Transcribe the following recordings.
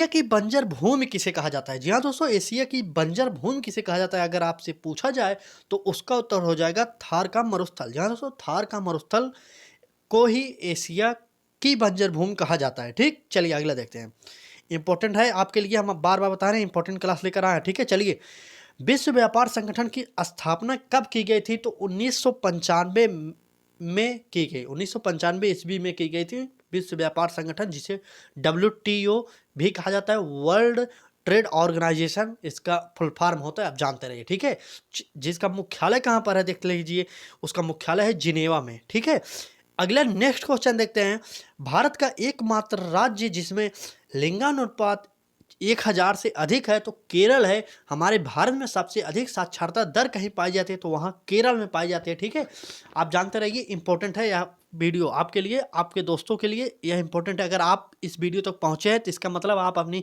Asia की बंजर भूमि किसे कहा जाता है? जी हाँ दोस्तों, एशिया की बंजर भूमि किसे कहा जाता है? अगर आपसे पूछा जाए तो उसका उत्तर हो जाएगा थार का मरुस्थल। जी हाँ दोस्तों, थार का मरुस्थल को ही एशिया की बंजर भूमि कहा जाता है। ठीक, चलिए अगला देखते हैं। इंपॉर्टेंट है आपके लिए, हम बार बार बता रहे हैं, इंपॉर्टेंट क्लास लेकर आए हैं। ठीक है, चलिए। विश्व व्यापार संगठन की स्थापना कब की गई थी? तो 1995 में की गई। 1995 ईस्वी में की गई थी विश्व व्यापार संगठन, जिसे WTO भी कहा जाता है, वर्ल्ड ट्रेड ऑर्गेनाइजेशन इसका फुल फॉर्म होता है, आप जानते रहिए। ठीक है, जिसका मुख्यालय कहाँ पर है देख लीजिए, उसका मुख्यालय है जिनेवा में। ठीक है, अगला नेक्स्ट क्वेश्चन देखते हैं। भारत का एकमात्र राज्य जिसमें लिंगानुपात 1000 से अधिक है तो केरल है। हमारे भारत में सबसे अधिक साक्षरता दर कहीं पाई जाती है तो वहाँ केरल में पाई जाती है। ठीक है, आप जानते रहिए, इंपॉर्टेंट है यह वीडियो आपके लिए, आपके दोस्तों के लिए यह इंपॉर्टेंट है। अगर आप इस वीडियो तक पहुँचे हैं तो इसका मतलब आप अपनी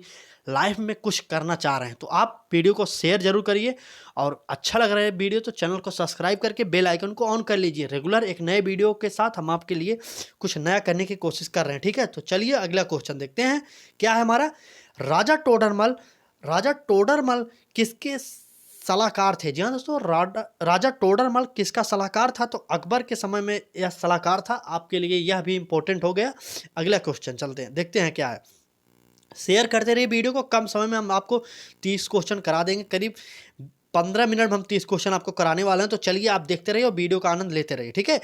लाइफ में कुछ करना चाह रहे हैं, तो आप वीडियो को शेयर जरूर करिए। और अच्छा लग रहा है वीडियो तो चैनल को सब्सक्राइब करके बेल आइकन को ऑन कर लीजिए। रेगुलर एक नए वीडियो के साथ हम आपके लिए कुछ नया करने की कोशिश कर रहे हैं। ठीक है, तो चलिए अगला क्वेश्चन देखते हैं। क्या है हमारा? राजा टोडरमल। राजा टोडरमल किसके सलाहकार थे? जी हाँ दोस्तों, राजा टोडरमल किसका सलाहकार था? तो अकबर के समय में यह सलाहकार था। आपके लिए यह भी इंपॉर्टेंट हो गया। अगला क्वेश्चन चलते हैं, देखते हैं क्या है। शेयर करते रहिए वीडियो को, कम समय में हम आपको 30 क्वेश्चन करा देंगे। करीब 15 मिनट में हम 30 क्वेश्चन आपको कराने वाले हैं। तो चलिए आप देखते रहिए और वीडियो का आनंद लेते रहिए। ठीक है,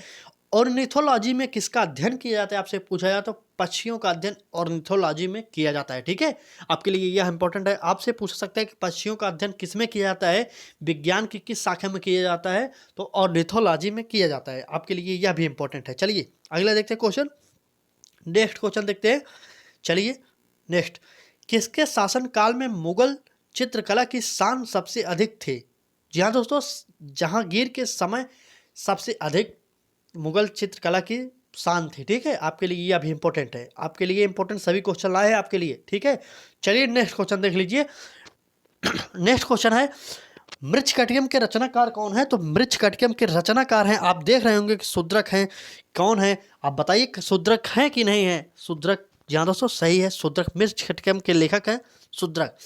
ऑर्निथोलॉजी में किसका अध्ययन किया जाता है? आपसे पूछा जाए तो पक्षियों का अध्ययन ऑर्निथोलॉजी में किया जाता है। ठीक है, आपके लिए यह इंपॉर्टेंट है। आपसे पूछ सकता है कि पक्षियों का अध्ययन किस में किया जाता है, विज्ञान की किस शाखा में किया जाता है? तो ऑर्निथोलॉजी में किया जाता है। आपके लिए यह भी इंपॉर्टेंट है। चलिए अगला देखते हैं क्वेश्चन, नेक्स्ट क्वेश्चन देखते हैं। चलिए नेक्स्ट, किसके शासन काल में मुगल चित्रकला की शान सबसे अधिक थी? जी हाँ दोस्तों, जहांगीर के समय सबसे अधिक मुगल चित्रकला की शान थी। ठीक है, आपके लिए यह भी इंपॉर्टेंट है। आपके लिए इंपॉर्टेंट सभी क्वेश्चन लाए हैं आपके लिए। ठीक है, चलिए नेक्स्ट क्वेश्चन देख लीजिए। नेक्स्ट क्वेश्चन है, मृच्छकटिकम के रचनाकार कौन है? तो मृच्छकटिकम के रचनाकार हैं, आप देख रहे होंगे कि शूद्रक हैं। कौन है आप बताइए, शूद्रक हैं कि नहीं है? शूद्रक, जी हाँ दोस्तों सही है, शूद्रक मृच्छकटिकम के लेखक हैं शूद्रक।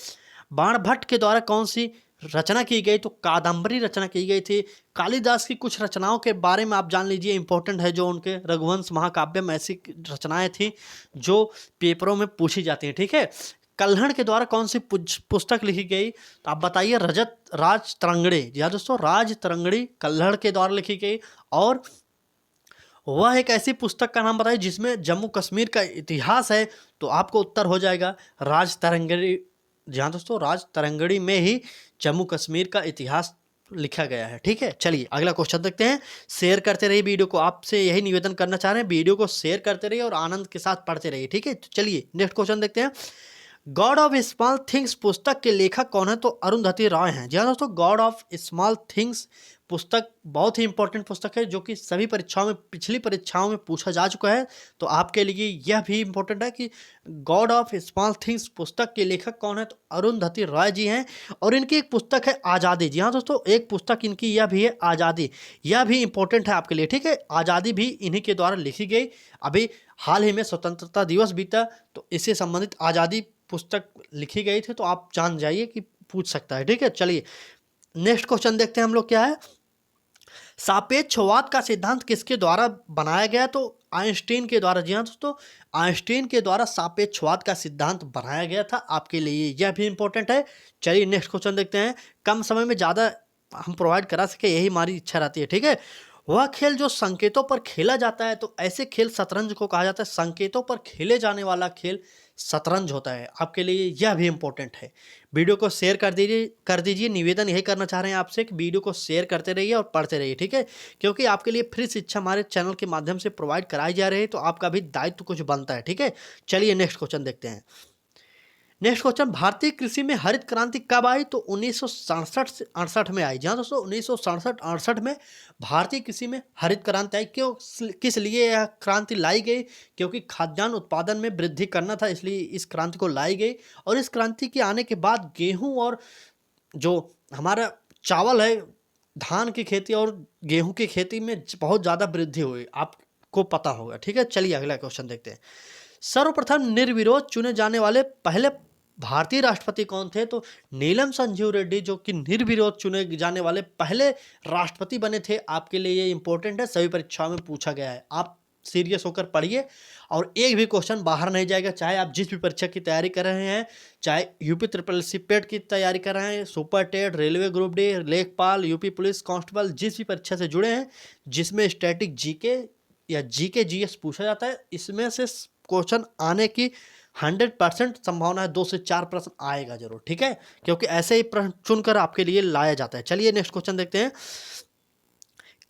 बाणभट्ट के द्वारा कौन सी रचना की गई? तो कादंबरी रचना की गई थी। कालिदास की कुछ रचनाओं के बारे में आप जान लीजिए, इंपॉर्टेंट है, जो उनके रघुवंश महाकाव्य में ऐसी रचनाएं थी जो पेपरों में पूछी जाती हैं। ठीक है, कल्हड़ के द्वारा कौन सी पुस्तक लिखी गई? तो आप बताइए, रजत राज तरंगड़ी। जी हाँ दोस्तों, राज तरंगड़ी कल्हड़ के द्वारा लिखी गई। और वह एक ऐसी पुस्तक का नाम बताइए जिसमें जम्मू कश्मीर का इतिहास है। तो आपको उत्तर हो जाएगा राज तरंगड़ी। जी हाँ दोस्तों, राज तरंगड़ी में ही जम्मू कश्मीर का इतिहास लिखा गया है। ठीक है, चलिए अगला क्वेश्चन देखते हैं। शेयर करते रहिए वीडियो को, आपसे यही निवेदन करना चाह रहे हैं, वीडियो को शेयर करते रहिए और आनंद के साथ पढ़ते रहिए। ठीक है, तो चलिए नेक्स्ट क्वेश्चन देखते हैं। गॉड ऑफ स्मॉल थिंग्स पुस्तक के लेखक कौन है? तो अरुंधति रॉय हैं। जी हाँ दोस्तों, गॉड ऑफ स्मॉल थिंग्स पुस्तक बहुत ही इंपॉर्टेंट पुस्तक है, जो कि सभी परीक्षाओं में, पिछली परीक्षाओं में पूछा जा चुका है। तो आपके लिए यह भी इंपॉर्टेंट है कि गॉड ऑफ स्मॉल थिंग्स पुस्तक के लेखक कौन है? तो अरुंधति रॉय जी हैं। और इनकी एक पुस्तक है आज़ादी। जी हाँ दोस्तों, एक पुस्तक इनकी यह भी है आज़ादी, यह भी इंपॉर्टेंट है आपके लिए। ठीक है, आज़ादी भी इन्हीं के द्वारा लिखी गई। अभी हाल ही में स्वतंत्रता दिवस बीता, तो इससे संबंधित आज़ादी पुस्तक लिखी गई थी, तो आप जान जाइए कि पूछ सकता है। ठीक है, चलिए नेक्स्ट क्वेश्चन देखते हैं हम लोग, क्या है। सापेक्षवाद का सिद्धांत किसके द्वारा बनाया गया? तो आइंस्टीन के द्वारा। जी हाँ दोस्तों, आइंस्टीन के द्वारा सापेक्षवाद का सिद्धांत बनाया गया था। आपके लिए यह भी इंपॉर्टेंट है। चलिए नेक्स्ट क्वेश्चन देखते हैं। कम समय में ज़्यादा हम प्रोवाइड करा सके, यही हमारी इच्छा रहती है। ठीक है, वह खेल जो संकेतों पर खेला जाता है, तो ऐसे खेल शतरंज को कहा जाता है। संकेतों पर खेले जाने वाला खेल शतरंज होता है। आपके लिए यह भी इंपॉर्टेंट है। वीडियो को शेयर कर दीजिए। निवेदन यही करना चाह रहे हैं आपसे कि वीडियो को शेयर करते रहिए और पढ़ते रहिए। ठीक है, क्योंकि आपके लिए फ्री शिक्षा हमारे चैनल के माध्यम से प्रोवाइड कराई जा रही है, तो आपका भी दायित्व कुछ बनता है। ठीक है, चलिए नेक्स्ट क्वेश्चन देखते हैं। नेक्स्ट क्वेश्चन, भारतीय कृषि में हरित क्रांति कब आई? तो 1967 से 68 में आई। जहाँ दोस्तों 1967-68 में भारतीय कृषि में हरित क्रांति आई। क्यों, किस लिए यह क्रांति लाई गई? क्योंकि खाद्यान्न उत्पादन में वृद्धि करना था, इसलिए इस क्रांति को लाई गई। और इस क्रांति के आने के बाद गेहूं और जो हमारा चावल है, धान की खेती और गेहूं की खेती में बहुत ज़्यादा वृद्धि हुई, आपको पता होगा। ठीक है, चलिए अगला क्वेश्चन देखते हैं। सर्वप्रथम निर्विरोध चुने जाने वाले पहले भारतीय राष्ट्रपति कौन थे? तो नीलम संजीव रेड्डी, जो कि निर्विरोध चुने जाने वाले पहले राष्ट्रपति बने थे। आपके लिए ये इंपॉर्टेंट है, सभी परीक्षाओं में पूछा गया है। आप सीरियस होकर पढ़िए और एक भी क्वेश्चन बाहर नहीं जाएगा, चाहे आप जिस भी परीक्षा की तैयारी कर रहे हैं, चाहे यूपी ट्रिपल सी पेट की तैयारी कर रहे हैं, super TET, railway group D, लेखपाल, यूपी पुलिस कांस्टेबल, जिस भी परीक्षा से जुड़े हैं जिसमें स्टैटिक जीके या जीके जीएस पूछा जाता है, इसमें से क्वेश्चन आने की 100% संभावना है। 2 से 4 प्रश्न आएगा जरूर, ठीक है, क्योंकि ऐसे ही प्रश्न चुनकर आपके लिए लाया जाता है। चलिए नेक्स्ट क्वेश्चन देखते हैं।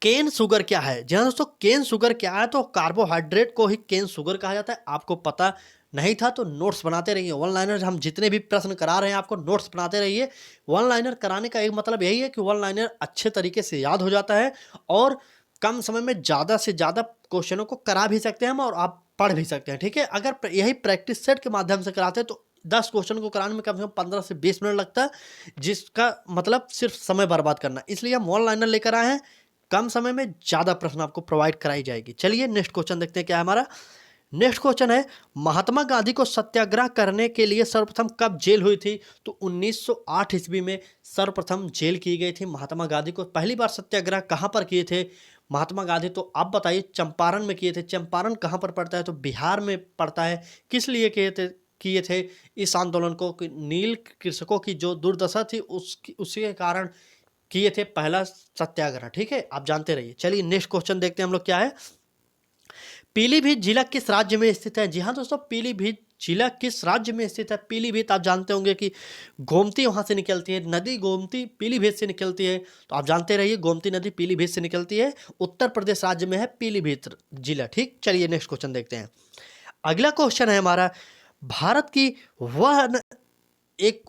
केन शुगर क्या है? जी हाँ दोस्तों, केन शुगर क्या है? तो कार्बोहाइड्रेट को ही केन शुगर कहा जाता है। आपको पता नहीं था तो नोट्स बनाते रहिए। वन लाइनर हम जितने भी प्रश्न करा रहे हैं आपको नोट्स बनाते रहिए। वन लाइनर कराने का एक मतलब यही है कि वन लाइनर अच्छे तरीके से याद हो जाता है और कम समय में ज़्यादा से ज़्यादा क्वेश्चनों को करा भी सकते हैं हम और आप पढ़ भी सकते हैं, ठीक है। अगर यही प्रैक्टिस सेट के माध्यम से कराते हैं तो 10 क्वेश्चन को कराने में कम से कम 15 से 20 मिनट लगता है, जिसका मतलब सिर्फ समय बर्बाद करना। इसलिए हम वन लाइनर लेकर आए हैं, कम समय में ज़्यादा प्रश्न आपको प्रोवाइड कराई जाएगी। चलिए नेक्स्ट क्वेश्चन देखते हैं क्या है हमारा। नेक्स्ट क्वेश्चन है, महात्मा गांधी को सत्याग्रह करने के लिए सर्वप्रथम कब जेल हुई थी? तो 1908 ईस्वी में सर्वप्रथम जेल की गई थी महात्मा गांधी को। पहली बार सत्याग्रह कहाँ पर किए थे महात्मा गांधी? तो आप बताइए। चंपारण में किए थे। चंपारण कहाँ पर पड़ता है? तो बिहार में पड़ता है। किस लिए किए थे इस आंदोलन को? नील कृषकों की जो दुर्दशा थी उसी के कारण किए थे पहला सत्याग्रह, ठीक है, आप जानते रहिए। चलिए नेक्स्ट क्वेश्चन देखते हैं हम लोग क्या है। पीलीभीत जिला किस राज्य में स्थित है? जी हाँ दोस्तों, पीलीभीत जिला किस राज्य में स्थित है? पीलीभीत आप जानते होंगे कि गोमती वहां से निकलती है, नदी गोमती पीलीभीत से निकलती है, तो आप जानते रहिए गोमती नदी पीलीभीत से निकलती है। उत्तर प्रदेश राज्य में है पीलीभीत जिला, ठीक। चलिए नेक्स्ट क्वेश्चन देखते हैं। अगला क्वेश्चन है हमारा, भारत की वह एक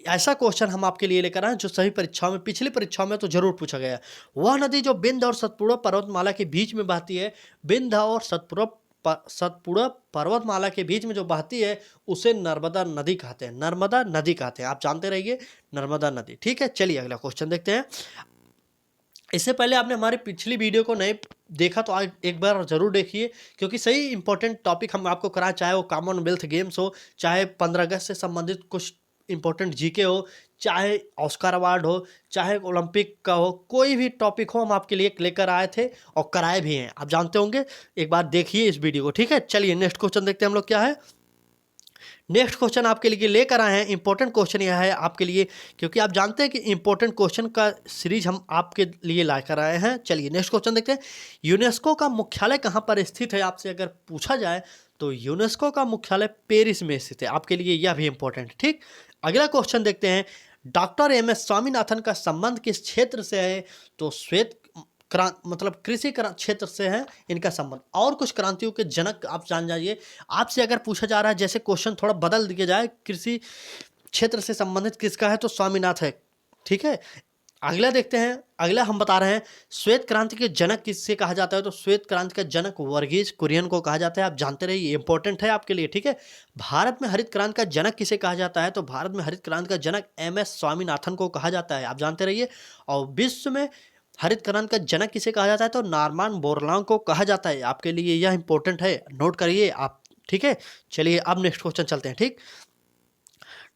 ऐसा क्वेश्चन हम आपके लिए लेकर आए जो सभी परीक्षाओं में, पिछली परीक्षाओं में तो जरूर पूछा गया है। वह नदी जो विंध्य और सतपुड़ा पर्वतमाला के बीच में बहती है, विंध्य और सतपुड़ा पर्वतमाला के बीच में जो बहती है उसे नर्मदा नदी कहते हैं। नर्मदा नदी कहते हैं, आप जानते रहिए नर्मदा नदी, ठीक है। चलिए अगला क्वेश्चन देखते हैं। इससे पहले आपने हमारी पिछली वीडियो को नहीं देखा तो आज एक बार जरूर देखिए, क्योंकि सही इंपॉर्टेंट टॉपिक हम आपको कराएं, चाहे वो कॉमनवेल्थ गेम्स हो, चाहे 15 अगस्त से संबंधित कुछ इंपॉर्टेंट जीके हो, चाहे ऑस्कर अवार्ड हो, चाहे ओलंपिक का हो, कोई भी टॉपिक हो हम आपके लिए लेकर आए थे और कराए भी हैं, आप जानते होंगे। एक बार देखिए इस वीडियो को, ठीक है। चलिए नेक्स्ट क्वेश्चन देखते हैं हम लोग क्या है। नेक्स्ट क्वेश्चन आपके लिए लेकर आए हैं, इंपॉर्टेंट क्वेश्चन यह है आपके लिए, क्योंकि आप जानते हैं कि इंपॉर्टेंट क्वेश्चन का सीरीज हम आपके लिए लाकर आए हैं। चलिए नेक्स्ट क्वेश्चन देखते हैं। यूनेस्को का मुख्यालय कहाँ पर स्थित है? आपसे अगर पूछा जाए तो यूनेस्को का मुख्यालय पेरिस में स्थित है, आपके लिए यह भी इंपॉर्टेंट, ठीक। अगला क्वेश्चन देखते हैं। Doctor MS. स्वामीनाथन का संबंध किस क्षेत्र से है? तो श्वेत मतलब कृषि क्षेत्र से है इनका संबंध। और कुछ क्रांतियों के जनक आप जान जाइए। आपसे अगर पूछा जा रहा है, जैसे क्वेश्चन थोड़ा बदल दिया जाए, कृषि क्षेत्र से संबंधित किसका है? तो स्वामीनाथ है, ठीक है। अगला देखते हैं। अगला हम बता रहे हैं, श्वेत क्रांति के जनक किससे कहा जाता है? तो श्वेत क्रांति का जनक वर्गीज कुरियन को कहा जाता है, आप जानते रहिए, इंपॉर्टेंट है आपके लिए, ठीक है। भारत में हरित क्रांति का जनक किसे कहा जाता है? तो भारत में हरित क्रांति का जनक एम.एस. स्वामीनाथन को कहा जाता है, आप जानते रहिए। और विश्व में हरित क्रांति का जनक किसे कहा जाता है? तो नॉर्मन बोरलॉग को कहा जाता है, आपके लिए यह इंपॉर्टेंट है, नोट करिए आप, ठीक है। चलिए अब नेक्स्ट क्वेश्चन चलते हैं, ठीक।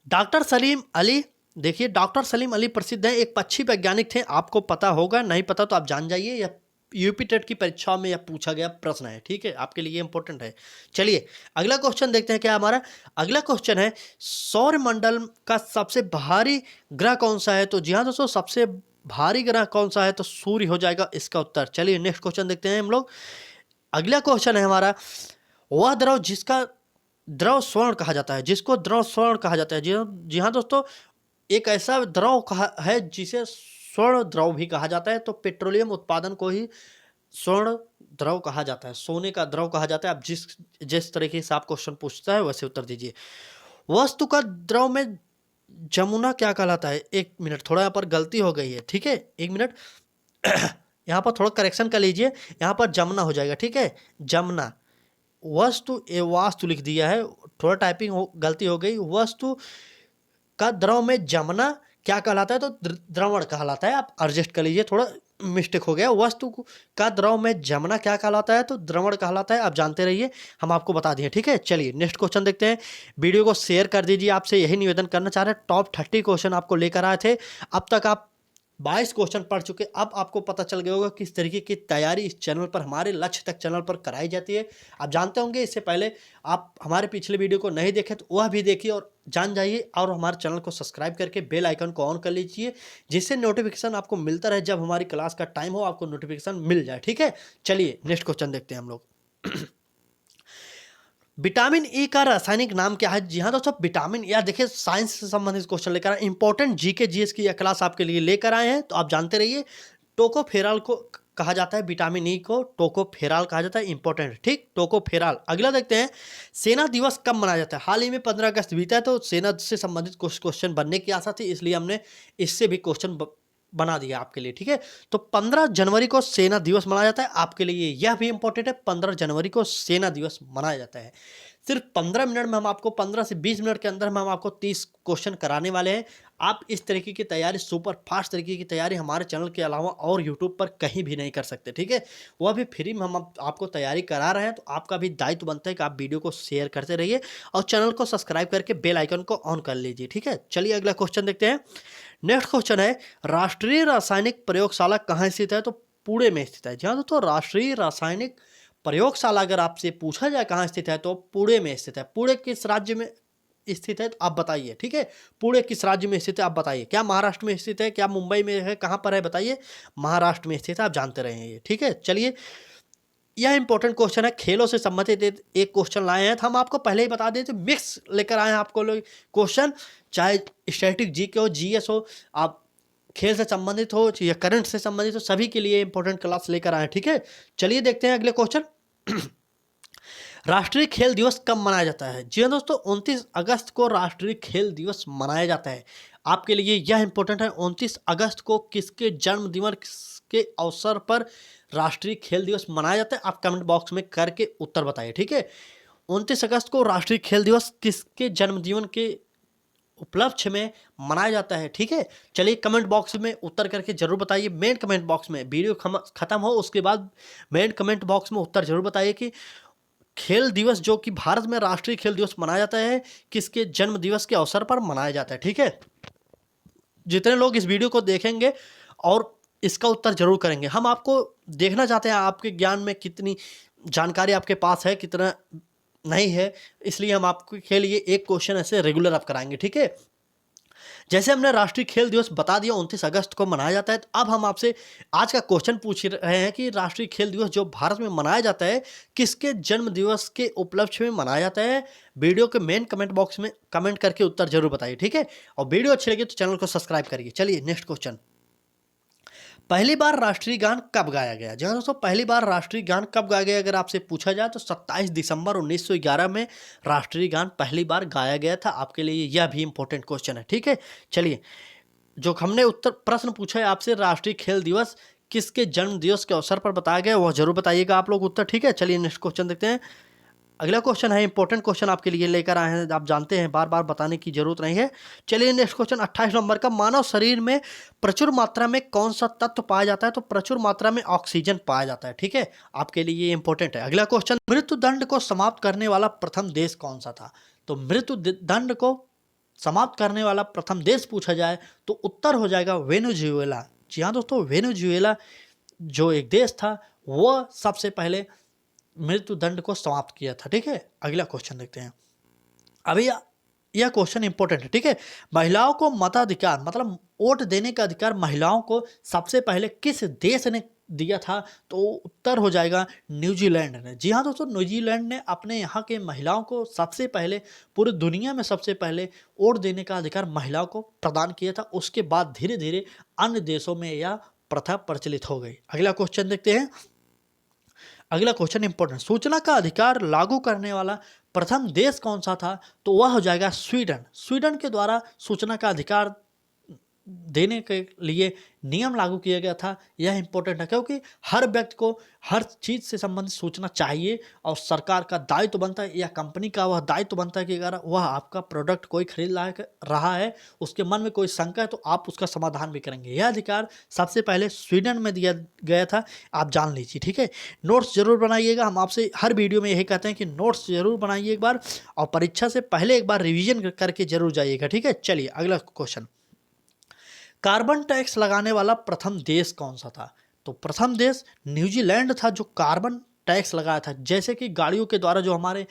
डॉक्टर सलीम अली, देखिए डॉक्टर सलीम अली प्रसिद्ध है, एक पक्षी वैज्ञानिक थे, आपको पता होगा, नहीं पता तो आप जान जाइए, या यूपी टेट की परीक्षाओं में यह पूछा गया प्रश्न है, ठीक है, आपके लिए इंपॉर्टेंट है। चलिए अगला क्वेश्चन देखते हैं क्या हमारा। अगला क्वेश्चन है, सौरमंडल का सबसे भारी ग्रह कौन सा है? तो जी हाँ दोस्तों, सबसे भारी ग्रह कौन सा है? तो सूर्य हो जाएगा इसका उत्तर। चलिए नेक्स्ट क्वेश्चन देखते हैं हम लोग। अगला क्वेश्चन है हमारा, वह द्रव जिसका द्रव स्वर्ण कहा जाता है, जिसको द्रव स्वर्ण कहा जाता है। जी हाँ दोस्तों, एक ऐसा द्रव है जिसे स्वर्ण द्रव भी कहा जाता है। तो पेट्रोलियम उत्पादन को ही स्वर्ण द्रव कहा जाता है, सोने का द्रव कहा जाता है। आप जिस तरीके से आप क्वेश्चन पूछता है वैसे उत्तर दीजिए। वस्तु का द्रव में जमुना क्या कहलाता है? एक मिनट, थोड़ा यहाँ पर गलती हो गई है, ठीक है, एक मिनट यहाँ पर थोड़ा करेक्शन कर लीजिए, यहाँ पर जमुना हो जाएगा, ठीक है, जमुना। वस्तु वास्तु लिख दिया है, थोड़ा टाइपिंग गलती हो गई। वस्तु का द्रव में जमुना क्या कहलाता है? तो द्रवण कहलाता है, आप एडजस्ट कर लीजिए थोड़ा, मिस्टेक हो गया। का द्रव में जमना क्या कहलाता है? तो द्रवण कहलाता है। आप जानते रहिए, हम आपको बता दिए, ठीक है। चलिए नेक्स्ट क्वेश्चन देखते हैं। वीडियो को शेयर कर दीजिए, आपसे यही निवेदन करना चाह रहे हैं। टॉप 30 क्वेश्चन आपको लेकर आए थे, अब तक आप 22 क्वेश्चन पढ़ चुके। अब आपको पता चल गया होगा किस तरीके की तैयारी इस चैनल पर, हमारे लक्ष्य तक चैनल पर कराई जाती है। आप जानते होंगे, इससे पहले आप हमारे पिछले वीडियो को नहीं देखे तो वह भी देखिए और जान जाइए, और हमारे चैनल को सब्सक्राइब करके बेल आइकन को ऑन कर लीजिए, जिससे नोटिफिकेशन आपको मिलता रहे। जब हमारी क्लास का टाइम हो आपको नोटिफिकेशन मिल जाए, ठीक है। चलिए नेक्स्ट क्वेश्चन देखते हैं हम लोग। विटामिन ई का रासायनिक नाम क्या है? जी हाँ दोस्तों, विटामिन या देखिए साइंस से संबंधित क्वेश्चन लेकर आए, इंपॉर्टेंट जीके जीएस की यह क्लास आपके लिए लेकर आए हैं, तो आप जानते रहिए। टोकोफेरॉल को कहा जाता है, विटामिन ई को टोकोफेरॉल कहा जाता है, इंपॉर्टेंट, ठीक, टोकोफेरॉल। अगला देखते हैं, सेना दिवस कब मनाया जाता है? हाल ही में 15 अगस्त बीता है, तो सेना से संबंधित कुछ क्वेश्चन बनने की आशा थी, इसलिए हमने इससे भी क्वेश्चन बना दिया आपके लिए, ठीक है। तो 15 जनवरी को सेना दिवस मनाया जाता है, आपके लिए यह भी इंपॉर्टेंट है। 15 जनवरी को सेना दिवस मनाया जाता है। सिर्फ 15 मिनट में हम आपको, 15 से 20 मिनट के अंदर में हम आपको 30 क्वेश्चन कराने वाले हैं। आप इस तरीके की तैयारी, सुपर फास्ट तरीके की तैयारी हमारे चैनल के अलावा और यूट्यूब पर कहीं भी नहीं कर सकते, ठीक है। वह भी फ्री में हम आपको तैयारी करा रहे हैं, तो आपका भी दायित्व बनता है कि आप वीडियो को शेयर करते रहिए और चैनल को सब्सक्राइब करके बेल आइकन को ऑन कर लीजिए, ठीक है। चलिए अगला क्वेश्चन देखते हैं। नेक्स्ट क्वेश्चन है, राष्ट्रीय रासायनिक प्रयोगशाला कहाँ स्थित है? तो पुणे में स्थित है। जी हाँ दोस्तों, राष्ट्रीय रासायनिक प्रयोगशाला अगर आपसे पूछा जाए कहाँ स्थित है, तो पुणे में स्थित है। पुणे किस राज्य में स्थित है, तो आप बताइए, ठीक है। पुणे किस राज्य में स्थित है, आप बताइए। क्या महाराष्ट्र में स्थित है, क्या मुंबई में है, कहाँ पर है बताइए? महाराष्ट्र में स्थित है, आप जानते रहे हैं ये, ठीक है। चलिए, यह इंपॉर्टेंट क्वेश्चन है, खेलों से संबंधित एक क्वेश्चन लाए हैं, तो हम आपको पहले ही बता दें, तो मिक्स लेकर आए हैं आपको लोग क्वेश्चन, चाहे स्टैटिक जी के हो, जीएस हो, आप खेल से संबंधित हो या करंट से संबंधित हो, सभी के लिए इंपॉर्टेंट क्लास लेकर आए हैं, ठीक है। चलिए देखते हैं अगले क्वेश्चन। राष्ट्रीय खेल दिवस कब मनाया जाता है? जी हाँ दोस्तों, 29 अगस्त को राष्ट्रीय खेल दिवस मनाया जाता है। आपके लिए यह इंपॉर्टेंट है, 29 अगस्त को किसके जन्म दिवस के अवसर पर राष्ट्रीय खेल दिवस मनाया जाता है? आप कमेंट बॉक्स में करके उत्तर बताइए, ठीक है। 29 अगस्त को राष्ट्रीय खेल दिवस किसके जन्मदिन के उपलक्ष्य में मनाया जाता है, ठीक है। चलिए कमेंट बॉक्स में उत्तर करके जरूर बताइए। मेन कमेंट बॉक्स में, वीडियो खत्म हो उसके बाद मेन कमेंट बॉक्स में उत्तर जरूर बताइए कि खेल दिवस जो कि भारत में राष्ट्रीय खेल दिवस मनाया जाता है, किसके जन्म दिवस के अवसर पर मनाया जाता है, ठीक है। जितने लोग इस वीडियो को देखेंगे और इसका उत्तर जरूर करेंगे, हम आपको देखना चाहते हैं आपके ज्ञान में कितनी जानकारी आपके पास है, कितना नहीं है, इसलिए हम आपके लिए एक क्वेश्चन ऐसे रेगुलर आप कराएंगे, ठीक है। जैसे हमने राष्ट्रीय खेल दिवस बता दिया 29 अगस्त को मनाया जाता है, तो अब हम आपसे आज का क्वेश्चन पूछ रहे हैं कि राष्ट्रीय खेल दिवस जो भारत में मनाया जाता है, किसके जन्म दिवस के उपलक्ष्य में मनाया जाता है? वीडियो के मेन कमेंट बॉक्स में कमेंट करके उत्तर जरूर बताइए, ठीक है। और वीडियो अच्छी लगी तो चैनल को सब्सक्राइब करिए। चलिए नेक्स्ट क्वेश्चन, पहली बार राष्ट्रीय गान कब गाया गया? जी हाँ दोस्तों, पहली बार राष्ट्रीय गान कब गाया गया अगर आपसे पूछा जाए तो 27 दिसंबर 1911 में राष्ट्रीय गान पहली बार गाया गया था। आपके लिए यह भी इंपॉर्टेंट क्वेश्चन है, ठीक है। चलिए, जो हमने उत्तर प्रश्न पूछा है आपसे, राष्ट्रीय खेल दिवस किसके जन्म दिवस के अवसर पर बताया गया, वह जरूर बताइएगा आप लोग उत्तर, ठीक है। चलिए नेक्स्ट क्वेश्चन देखते हैं। अगला क्वेश्चन है, इंपॉर्टेंट क्वेश्चन आपके लिए लेकर आए हैं, आप जानते हैं, बार बार बताने की जरूरत नहीं है। चलिए नेक्स्ट क्वेश्चन 28 नंबर का, मानव शरीर में प्रचुर मात्रा में कौन सा तत्व पाया जाता है? तो प्रचुर मात्रा में ऑक्सीजन पाया जाता है, ठीक है। आपके लिए ये इंपॉर्टेंट है। अगला क्वेश्चन, मृत्यु दंड को समाप्त करने वाला प्रथम देश कौन सा था? तो मृत्यु दंड को समाप्त करने वाला प्रथम देश पूछा जाए तो उत्तर हो जाएगा वेनेजुएला। जी हाँ दोस्तों, वेनेजुएला जो एक देश था, वह सबसे पहले मृत्यु दंड को समाप्त किया था, ठीक है। अगला क्वेश्चन देखते हैं। अभी यह क्वेश्चन इंपॉर्टेंट है, ठीक है। महिलाओं को मताधिकार, मतलब वोट देने का अधिकार महिलाओं को सबसे पहले किस देश ने दिया था? तो उत्तर हो जाएगा न्यूजीलैंड ने। जी हाँ दोस्तों, न्यूजीलैंड ने अपने यहाँ के महिलाओं को सबसे पहले, पूरी दुनिया में सबसे पहले वोट देने का अधिकार महिलाओं को प्रदान किया था। उसके बाद धीरे धीरे अन्य देशों में यह प्रथा प्रचलित हो गई। अगला क्वेश्चन देखते हैं। अगला क्वेश्चन इंपॉर्टेंट, सूचना का अधिकार लागू करने वाला प्रथम देश कौन सा था? तो वह हो जाएगा स्वीडन। स्वीडन के द्वारा सूचना का अधिकार देने के लिए नियम लागू किया गया था। यह इंपॉर्टेंट है क्योंकि हर व्यक्ति को हर चीज़ से संबंधित सोचना चाहिए और सरकार का दायित्व बनता है या कंपनी का वह दायित्व बनता है कि अगर वह आपका प्रोडक्ट कोई खरीद रहा है, उसके मन में कोई शंका है तो आप उसका समाधान भी करेंगे। यह अधिकार सबसे पहले स्वीडन में दिया गया था, आप जान लीजिए, ठीक है। नोट्स जरूर बनाइएगा, हम आपसे हर वीडियो में यही कहते हैं कि नोट्स जरूर बनाइए एक बार, और परीक्षा से पहले एक बार रिविजन करके जरूर जाइएगा, ठीक है। चलिए अगला क्वेश्चन, कार्बन टैक्स लगाने वाला प्रथम देश कौन सा था? तो प्रथम देश न्यूजीलैंड था जो कार्बन टैक्स लगाया था। जैसे कि गाड़ियों के द्वारा जो हमारे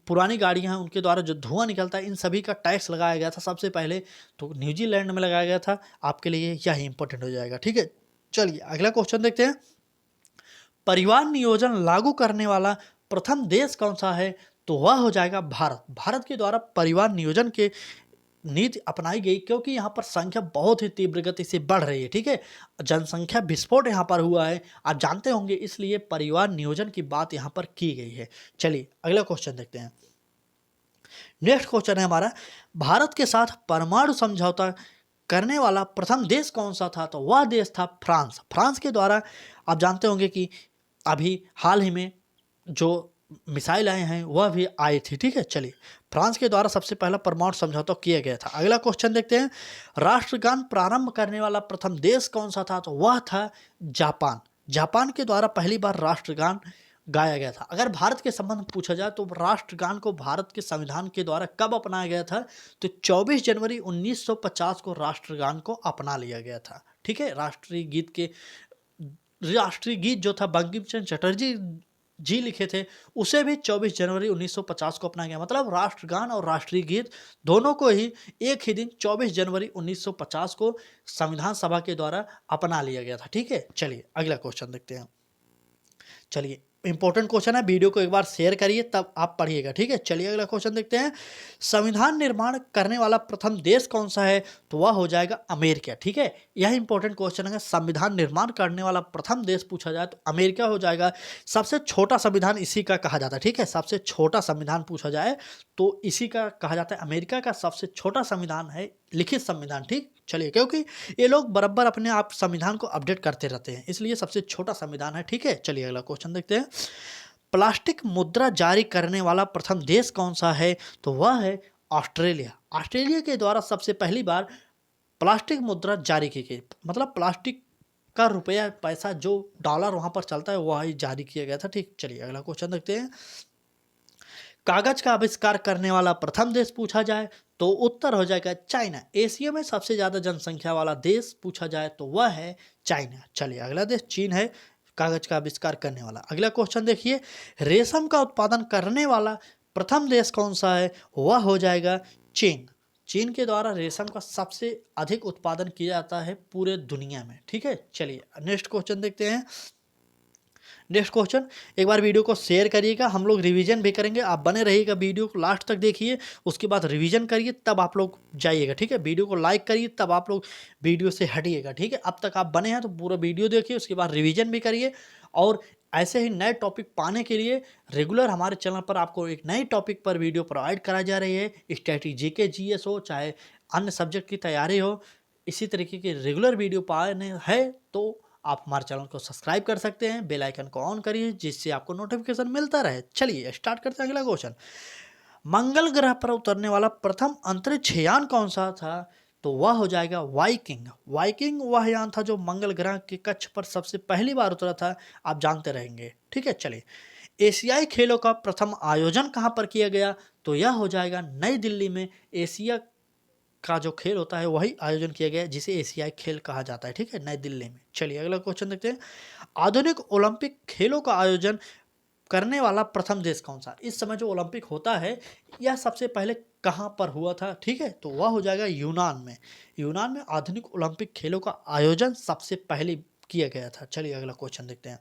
पुरानी गाड़ियां हैं उनके द्वारा जो धुआं निकलता है, इन सभी का टैक्स लगाया गया था सबसे पहले, तो न्यूजीलैंड में लगाया गया था। आपके लिए यही इंपॉर्टेंट हो जाएगा, ठीक है। चलिए अगला क्वेश्चन देखते हैं, परिवार नियोजन लागू करने वाला प्रथम देश कौन सा है? तो वह हो जाएगा भारत। भारत के द्वारा परिवार नियोजन के नीति अपनाई गई क्योंकि यहाँ पर संख्या बहुत ही तीव्र गति से बढ़ रही है, ठीक है। जनसंख्या विस्फोट यहाँ पर हुआ है, आप जानते होंगे, इसलिए परिवार नियोजन की बात यहाँ पर की गई है। चलिए अगला क्वेश्चन देखते हैं। नेक्स्ट क्वेश्चन है हमारा, भारत के साथ परमाणु समझौता करने वाला प्रथम देश कौन सा था? तो वह देश था फ्रांस। फ्रांस के द्वारा आप जानते होंगे कि अभी हाल ही में जो मिसाइल आए हैं वह भी आई थी, ठीक है। चलिए फ्रांस के द्वारा सबसे पहला परमाणु समझौता किया गया था। अगला क्वेश्चन देखते हैं, राष्ट्रगान प्रारंभ करने वाला प्रथम देश कौन सा था? तो वह था जापान। जापान के द्वारा पहली बार राष्ट्रगान गाया गया था। अगर भारत के संबंध में पूछा जाए तो राष्ट्रगान को भारत के संविधान के द्वारा कब अपनाया गया था? तो 24 जनवरी 1950 को राष्ट्रगान को अपना लिया गया था, ठीक है। राष्ट्रीय गीत जो था बंकिम चंद्र चटर्जी जी लिखे थे, उसे भी 24 जनवरी 1950 को अपनाया गया। मतलब राष्ट्रगान और राष्ट्रीय गीत दोनों को ही एक ही दिन 24 जनवरी 1950 को संविधान सभा के द्वारा अपना लिया गया था, ठीक है। चलिए अगला क्वेश्चन देखते हैं। चलिए इंपॉर्टेंट क्वेश्चन है, वीडियो को एक बार शेयर करिए तब आप पढ़िएगा, ठीक है। चलिए अगला क्वेश्चन देखते हैं, संविधान निर्माण करने वाला प्रथम देश कौन सा है? तो वह हो जाएगा अमेरिका, ठीक है। यह इंपॉर्टेंट क्वेश्चन है, संविधान निर्माण करने वाला प्रथम देश पूछा जाए तो अमेरिका हो जाएगा। सबसे छोटा संविधान इसी का कहा जाता है, ठीक है। सबसे छोटा संविधान पूछा जाए तो इसी का कहा जाता है। अमेरिका का सबसे छोटा संविधान है लिखित संविधान, ठीक। चलिए क्योंकि ये लोग बराबर अपने आप संविधान को अपडेट करते रहते हैं, इसलिए सबसे छोटा संविधान है, ठीक है। चलिए अगला क्वेश्चन देखते हैं, प्लास्टिक मुद्रा जारी करने वाला प्रथम देश कौन सा है? तो वह है ऑस्ट्रेलिया। ऑस्ट्रेलिया के द्वारा सबसे पहली बार प्लास्टिक मुद्रा जारी की गई, मतलब प्लास्टिक का रुपया पैसा जो डॉलर वहां पर चलता है वह ही जारी किया गया था, ठीक। चलिए अगला क्वेश्चन देखते हैं, कागज का आविष्कार करने वाला प्रथम देश पूछा जाए तो उत्तर हो जाएगा चाइना। एशिया में सबसे ज्यादा जनसंख्या वाला देश पूछा जाए तो वह है चाइना। चलिए अगला देश चीन है कागज का आविष्कार करने वाला। अगला क्वेश्चन देखिए, रेशम का उत्पादन करने वाला प्रथम देश कौन सा है? वह हो जाएगा चीन। चीन के द्वारा रेशम का सबसे अधिक उत्पादन किया जाता है पूरे दुनिया में, ठीक है। चलिए नेक्स्ट क्वेश्चन देखते हैं। नेक्स्ट क्वेश्चन, एक बार वीडियो को शेयर करिएगा, हम लोग रिवीजन भी करेंगे, आप बने रहिएगा, वीडियो को लास्ट तक देखिए, उसके बाद रिवीजन करिए तब आप लोग जाइएगा, ठीक है। वीडियो को लाइक करिए तब आप लोग वीडियो से हटिएगा, ठीक है। अब तक आप बने हैं तो पूरा वीडियो देखिए, उसके बाद रिवीजन भी करिए, और ऐसे ही नए टॉपिक पाने के लिए रेगुलर हमारे चैनल पर आपको एक नई टॉपिक पर वीडियो प्रोवाइड कराई जा रही है। स्ट्रैटेजी के जीएस हो चाहे अन्य सब्जेक्ट की तैयारी हो, इसी तरीके के रेगुलर वीडियो पाने हैं तो आप हमारे चैनल को सब्सक्राइब कर सकते हैं, बेल आइकन को ऑन करिए जिससे आपको नोटिफिकेशन मिलता रहे। चलिए स्टार्ट करते हैं अगला क्वेश्चन, मंगल ग्रह पर उतरने वाला प्रथम अंतरिक्ष यान कौन सा था? तो वह हो जाएगा वाइकिंग। वाइकिंग वह यान था जो मंगल ग्रह के कक्ष पर सबसे पहली बार उतरा था, आप जानते रहेंगे, ठीक है। चलिए एशियाई खेलों का प्रथम आयोजन कहाँ पर किया गया? तो यह हो जाएगा नई दिल्ली में। एशिया का जो खेल होता है वही आयोजन किया गया है जिसे एशियाई खेल कहा जाता है, ठीक है, नई दिल्ली में। चलिए अगला क्वेश्चन देखते हैं, आधुनिक ओलंपिक खेलों का आयोजन करने वाला प्रथम देश कौन सा? इस समय जो ओलंपिक होता है यह सबसे पहले कहाँ पर हुआ था? ठीक है, तो वह हो जाएगा यूनान में। यूनान में आधुनिक ओलंपिक खेलों का आयोजन सबसे पहले किया गया था। चलिए अगला क्वेश्चन देखते हैं,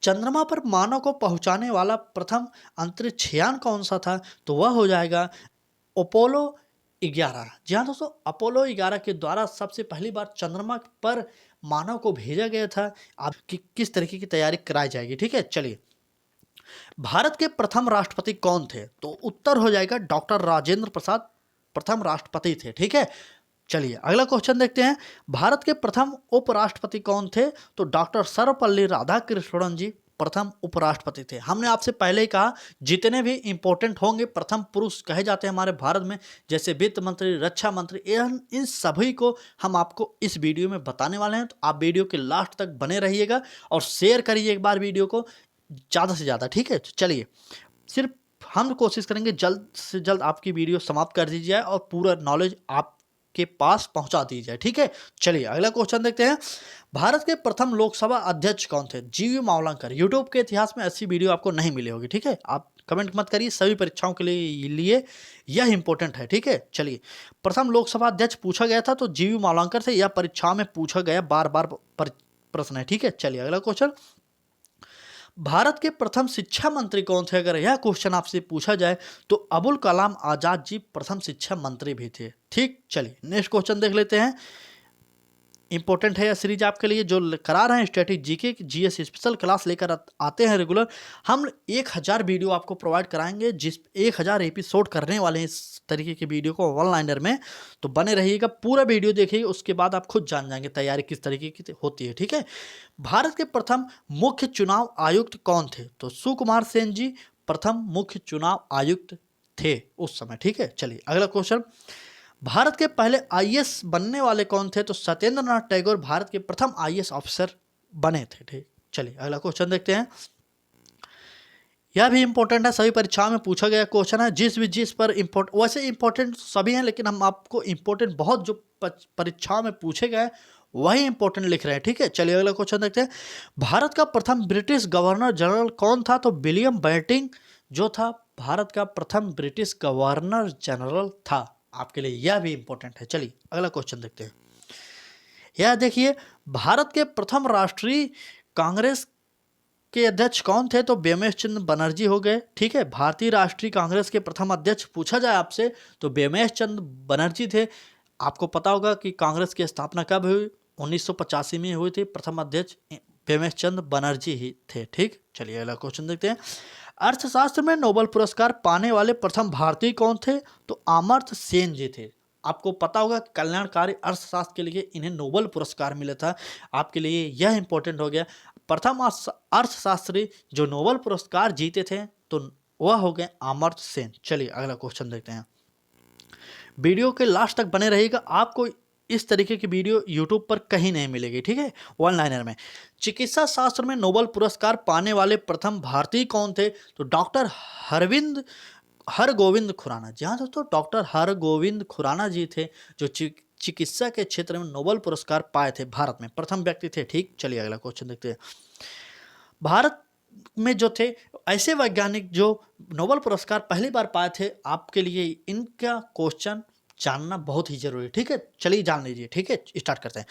चंद्रमा पर मानव को पहुंचाने वाला प्रथम अंतरिक्ष यान कौन सा था? तो वह हो जाएगा अपोलो 11। जी हाँ दोस्तों, अपोलो 11 के द्वारा सबसे पहली बार चंद्रमा पर मानव को भेजा गया था। आप किस तरीके की तैयारी कराई जाएगी, ठीक है। चलिए, भारत के प्रथम राष्ट्रपति कौन थे? तो उत्तर हो जाएगा डॉक्टर राजेंद्र प्रसाद प्रथम राष्ट्रपति थे, ठीक है। चलिए अगला क्वेश्चन देखते हैं। भारत के प्रथम उपराष्ट्रपति कौन थे? तो डॉक्टर सर्वपल्ली राधाकृष्णन जी प्रथम उपराष्ट्रपति थे। हमने आपसे पहले ही कहा जितने भी इंपॉर्टेंट होंगे प्रथम पुरुष कहे जाते हैं हमारे भारत में, जैसे वित्त मंत्री, रक्षा मंत्री, इन सभी को हम आपको इस वीडियो में बताने वाले हैं। तो आप वीडियो के लास्ट तक बने रहिएगा और शेयर करिए एक बार वीडियो को ज़्यादा से ज़्यादा, ठीक है। तो चलिए सिर्फ हम कोशिश करेंगे जल्द से जल्द आपकी वीडियो समाप्त कर दी जाए और पूरा नॉलेज आपके पास पहुंचा दी जाए, ठीक है। चलिए अगला क्वेश्चन देखते हैं। भारत के प्रथम लोकसभा अध्यक्ष कौन थे? जीवी मावलंकर। यूट्यूब के इतिहास में ऐसी वीडियो आपको नहीं मिली होगी, ठीक है। आप कमेंट मत करिए, सभी परीक्षाओं के लिए यह इंपॉर्टेंट है, ठीक है। चलिए प्रथम लोकसभा अध्यक्ष पूछा गया था तो जीवी मावलंकर से, यह परीक्षा में पूछा गया बार बार प्रश्न है, ठीक है। चलिए अगला क्वेश्चन। भारत के प्रथम शिक्षा मंत्री कौन थे? अगर यह क्वेश्चन आपसे पूछा जाए तो अबुल कलाम आजाद जी प्रथम शिक्षा मंत्री भी थे, ठीक। चलिए नेक्स्ट क्वेश्चन देख लेते हैं। इंपॉर्टेंट है यह सीरीज आपके लिए जो करा रहे हैं static GK GS special class लेकर आते हैं रेगुलर। हम 1000 वीडियो आपको प्रोवाइड कराएंगे, जिस 1000 एपिसोड करने वाले हैं इस तरीके की वीडियो को वन लाइनर में। तो बने रहिएगा, पूरा वीडियो देखिए, उसके बाद आप खुद जान जाएंगे तैयारी किस तरीके की होती है, ठीक है। भारत के प्रथम मुख्य चुनाव आयुक्त कौन थे? तो सुकुमार सेन जी प्रथम मुख्य चुनाव आयुक्त थे उस समय, ठीक है। चलिए अगला क्वेश्चन। भारत के पहले आईएएस बनने वाले कौन थे? तो सत्येंद्र नाथ टैगोर भारत के प्रथम आईएएस ऑफिसर बने थे, ठीक। चलिए अगला क्वेश्चन देखते हैं। यह भी इंपॉर्टेंट है, सभी परीक्षाओं में पूछा गया क्वेश्चन है। जिस पर वैसे इंपॉर्टेंट सभी हैं, लेकिन हम आपको इंपॉर्टेंट बहुत जो परीक्षाओं में पूछे गए वही इंपॉर्टेंट लिख रहे हैं, ठीक है। चलिए अगला क्वेश्चन देखते हैं। भारत का प्रथम ब्रिटिश गवर्नर जनरल कौन था? तो विलियम बेंटिंक जो था भारत का प्रथम ब्रिटिश गवर्नर जनरल था। आपके लिए यह भी इंपॉर्टेंट है। चलिए अगला क्वेश्चन देखते हैं। यह देखिए, भारत के प्रथम राष्ट्रीय कांग्रेस के अध्यक्ष कौन थे? तो बेमेश चंद्र बनर्जी हो गए, ठीक है। भारतीय राष्ट्रीय कांग्रेस के प्रथम अध्यक्ष पूछा जाए आपसे तो बेमेश चंद्र बनर्जी थे। आपको पता होगा कि कांग्रेस की स्थापना कब हुई? 1985 में हुई थी। प्रथम अध्यक्ष बेमेश चंद्र बनर्जी ही थे, ठीक। चलिए अगला क्वेश्चन देखते हैं। अर्थशास्त्र में नोबेल पुरस्कार पाने वाले प्रथम भारतीय कौन थे? तो अमर्त्य सेन जी थे। आपको पता होगा कि कल्याणकारी अर्थशास्त्र के लिए इन्हें नोबेल पुरस्कार मिला था। आपके लिए यह इंपॉर्टेंट हो गया। प्रथम अर्थशास्त्री जो नोबेल पुरस्कार जीते थे तो वह हो गए अमर्त्य सेन। चलिए अगला क्वेश्चन देखते हैं। वीडियो के लास्ट तक बने रहिएगा, आपको इस तरीके की वीडियो यूट्यूब पर कहीं नहीं मिलेगी, ठीक है। वन लाइनर में चिकित्सा शास्त्र में नोबेल पुरस्कार पाने वाले प्रथम भारतीय कौन थे? तो डॉक्टर हरगोविंद खुराना। जी हाँ दोस्तों, डॉक्टर हरगोविंद खुराना जी थे जो चिकित्सा के क्षेत्र में नोबेल पुरस्कार पाए थे, भारत में प्रथम व्यक्ति थे, ठीक। चलिए अगला क्वेश्चन देखते हैं। भारत में जो थे ऐसे वैज्ञानिक जो नोबेल पुरस्कार पहली बार पाए थे, आपके लिए इनका क्वेश्चन जानना बहुत ही जरूरी है, ठीक है। चलिए जान लीजिए, ठीक है। स्टार्ट करते हैं।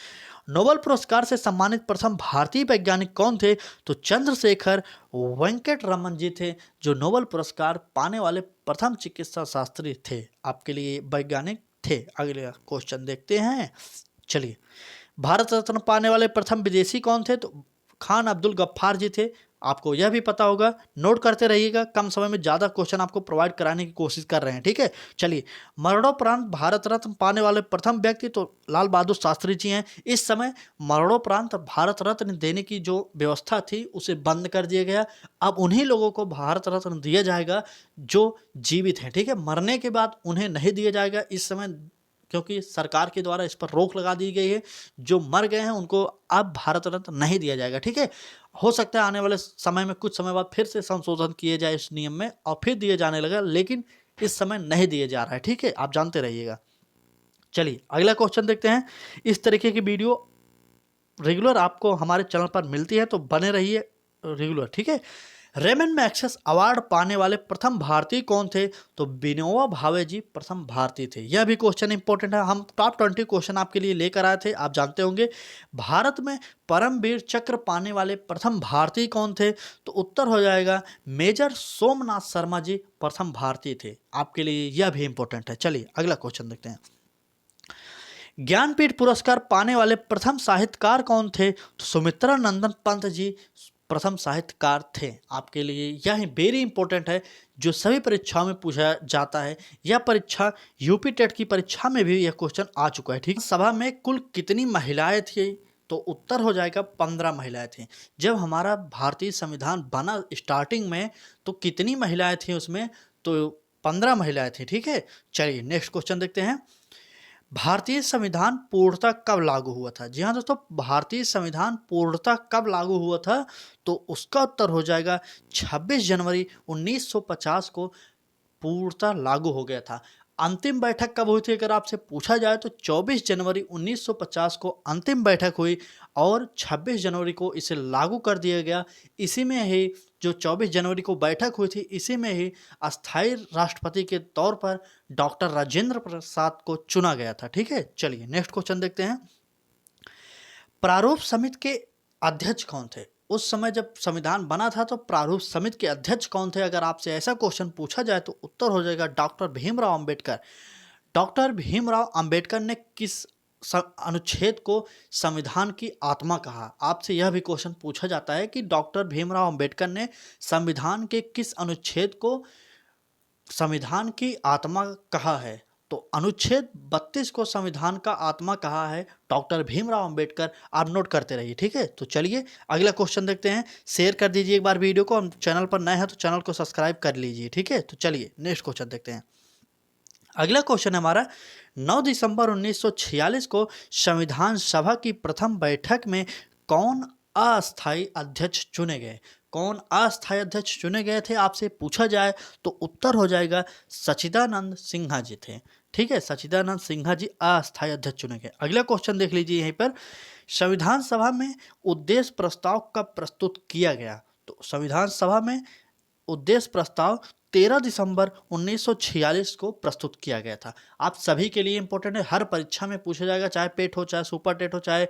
नोबेल पुरस्कार से सम्मानित प्रथम भारतीय वैज्ञानिक कौन थे? तो चंद्रशेखर वेंकट रमन जी थे जो नोबेल पुरस्कार पाने वाले प्रथम चिकित्सा शास्त्री थे, आपके लिए वैज्ञानिक थे। अगले क्वेश्चन देखते हैं। चलिए, भारत रत्न पाने वाले प्रथम विदेशी कौन थे? तो खान अब्दुल गफ्फार जी थे। आपको यह भी पता होगा, नोट करते रहिएगा, कम समय में ज़्यादा क्वेश्चन आपको प्रोवाइड कराने की कोशिश कर रहे हैं, ठीक है। चलिए, मरणोपरांत भारत रत्न पाने वाले प्रथम व्यक्ति तो लाल बहादुर शास्त्री जी हैं। इस समय मरणोपरांत भारत रत्न देने की जो व्यवस्था थी उसे बंद कर दिया गया। अब उन्हीं लोगों को भारत रत्न दिया जाएगा जो जीवित हैं, ठीक है। मरने के बाद उन्हें नहीं दिया जाएगा इस समय, क्योंकि सरकार के द्वारा इस पर रोक लगा दी गई है। जो मर गए हैं उनको अब भारत रत्न नहीं दिया जाएगा, ठीक है। हो सकता है आने वाले समय में कुछ समय बाद फिर से संशोधन किए जाए इस नियम में और फिर दिए जाने लगा, लेकिन इस समय नहीं दिए जा रहा है, ठीक है। आप जानते रहिएगा। चलिए अगला क्वेश्चन देखते हैं। इस तरीके की वीडियो रेगुलर आपको हमारे चैनल पर मिलती है, तो बने रहिए रेगुलर, ठीक है। रेमन मैग्सेसे अवार्ड पाने वाले प्रथम भारतीय कौन थे? तो विनोबा भावे जी प्रथम भारतीय थे। यह भी क्वेश्चन इंपॉर्टेंट है। हम टॉप 20 क्वेश्चन आपके लिए लेकर आए थे, आप जानते होंगे। भारत में परमवीर चक्र पाने वाले प्रथम भारतीय कौन थे? तो उत्तर हो जाएगा मेजर सोमनाथ शर्मा जी प्रथम भारतीय थे। आपके लिए यह भी इंपॉर्टेंट है। चलिए अगला क्वेश्चन देखते हैं। ज्ञानपीठ पुरस्कार पाने वाले प्रथम साहित्यकार कौन थे? तो सुमित्रा नंदन पंत जी प्रथम साहित्यकार थे? आपके लिए यह वेरी इंपॉर्टेंट है, जो सभी परीक्षाओं में पूछा जाता है। यह परीक्षा यूपी टेट की परीक्षा में भी यह क्वेश्चन आ चुका है। ठीक, सभा में कुल कितनी महिलाएं थी? तो उत्तर हो जाएगा 15 महिलाएं थी। जब हमारा भारतीय संविधान बना स्टार्टिंग में, तो कितनी महिलाएं थी उसमें? तो 15 महिलाएं थी। ठीक है, चलिए नेक्स्ट क्वेश्चन देखते हैं। भारतीय संविधान पूर्णतः कब लागू हुआ था? जी हाँ दोस्तों, भारतीय संविधान पूर्णतः कब लागू हुआ था? तो उसका उत्तर हो जाएगा 26 जनवरी 1950 को पूर्णतः लागू हो गया था। अंतिम बैठक कब हुई थी अगर आपसे पूछा जाए, तो 24 जनवरी 1950 को अंतिम बैठक हुई और 26 जनवरी को इसे लागू कर दिया गया। इसी में ही जो 24 जनवरी को बैठक हुई थी, इसी में ही अस्थायी राष्ट्रपति के तौर पर डॉक्टर राजेंद्र प्रसाद को चुना गया था। ठीक है, चलिए नेक्स्ट क्वेश्चन देखते हैं। प्रारूप समिति के अध्यक्ष कौन थे? उस समय जब संविधान बना था तो प्रारूप समिति के अध्यक्ष कौन थे? अगर आपसे ऐसा क्वेश्चन पूछा जाए तो उत्तर हो जाएगा डॉक्टर भीमराव अंबेडकर। डॉक्टर भीमराव अंबेडकर ने किस अनुच्छेद को संविधान की आत्मा कहा? आपसे यह भी क्वेश्चन पूछा जाता है कि डॉक्टर भीमराव अंबेडकर ने संविधान के किस अनुच्छेद को संविधान की आत्मा कहा है? तो अनुच्छेद 32 को संविधान का आत्मा कहा है डॉक्टर भीमराव अंबेडकर। आप नोट करते रहिए। ठीक है, तो चलिए अगला क्वेश्चन देखते हैं। शेयर कर दीजिए एक बार वीडियो को, हम चैनल पर नए हैं तो चैनल को सब्सक्राइब कर लीजिए। ठीक है, तो चलिए नेक्स्ट क्वेश्चन देखते हैं। अगला क्वेश्चन है हमारा, 9 दिसंबर 1946 को संविधान सभा की प्रथम बैठक में कौन अस्थायी अध्यक्ष चुने गए? कौन अस्थायी अध्यक्ष चुने गए थे आपसे पूछा जाए तो उत्तर हो जाएगा सच्चिदानंद सिन्हा जी थे। ठीक है, सच्चिदानंद सिन्हा जी अस्थायी अध्यक्ष चुने गए। अगला क्वेश्चन देख लीजिए यहीं पर, संविधान सभा में उद्देश्य प्रस्ताव कब प्रस्तुत किया गया? तो संविधान सभा में उद्देश्य प्रस्ताव 13 दिसंबर 1946 को प्रस्तुत किया गया था। आप सभी के लिए इंपॉर्टेंट है, हर परीक्षा में पूछा जाएगा, चाहे पेट हो, चाहे सुपर टेट हो, चाहे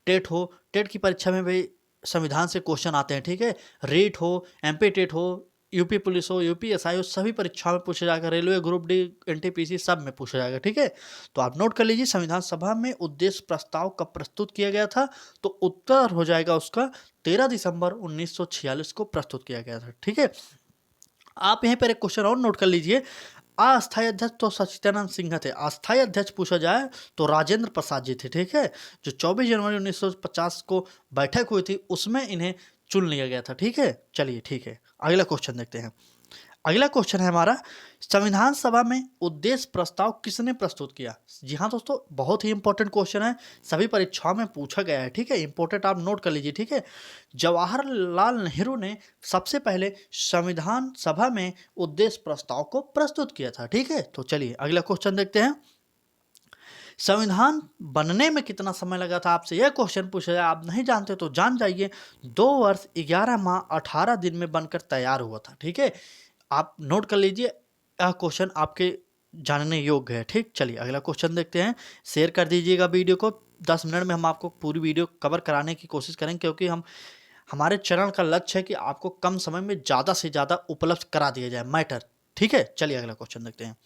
टेट हो। टेट की परीक्षा में भी संविधान से क्वेश्चन आते हैं। ठीक है, रीट हो, एमपी टेट हो, यूपी पुलिस हो, यूपीएसआई हो, सभी परीक्षाओं में पूछा जाएगा। रेलवे ग्रुप डी, एनटीपीसी सब में पूछा जाएगा। ठीक है, तो आप नोट कर लीजिए संविधान सभा में उद्देश्य प्रस्ताव कब प्रस्तुत किया गया था? तो उत्तर हो जाएगा उसका 13 दिसंबर 1946 को प्रस्तुत किया गया था। ठीक है, आप यहीं पर एक क्वेश्चन और नोट कर लीजिए। अस्थायी अध्यक्ष तो सच्चिदानंद सिन्हा थे, अस्थायी अध्यक्ष पूछा जाए तो राजेंद्र प्रसाद जी थे। ठीक है, जो 24 जनवरी 1950 को बैठक हुई थी उसमें इन्हें चुन लिया गया था। ठीक है, चलिए ठीक है, अगला क्वेश्चन देखते हैं। अगला क्वेश्चन है हमारा, संविधान सभा में उद्देश्य प्रस्ताव किसने प्रस्तुत किया? जी हाँ दोस्तों, बहुत ही इंपॉर्टेंट क्वेश्चन है, सभी परीक्षाओं में पूछा गया है। ठीक है, इंपॉर्टेंट, आप नोट कर लीजिए। ठीक है, जवाहरलाल नेहरू ने सबसे पहले संविधान सभा में उद्देश्य प्रस्ताव को प्रस्तुत किया था। ठीक है, तो चलिए अगला क्वेश्चन देखते हैं। संविधान बनने में कितना समय लगा था? आपसे यह क्वेश्चन पूछा जाए, आप नहीं जानते तो जान जाइए। 2 वर्ष 11 माह 18 दिन में बनकर तैयार हुआ था। ठीक है, आप नोट कर लीजिए, यह क्वेश्चन आपके जानने योग्य है। ठीक, चलिए अगला क्वेश्चन देखते हैं। शेयर कर दीजिएगा वीडियो को, 10 मिनट में हम आपको पूरी वीडियो कवर कराने की कोशिश करेंगे, क्योंकि हमारे चैनल का लक्ष्य है कि आपको कम समय में ज़्यादा से ज़्यादा उपलब्ध करा दिया जाए मैटर। ठीक है, चलिए अगला क्वेश्चन देखते हैं।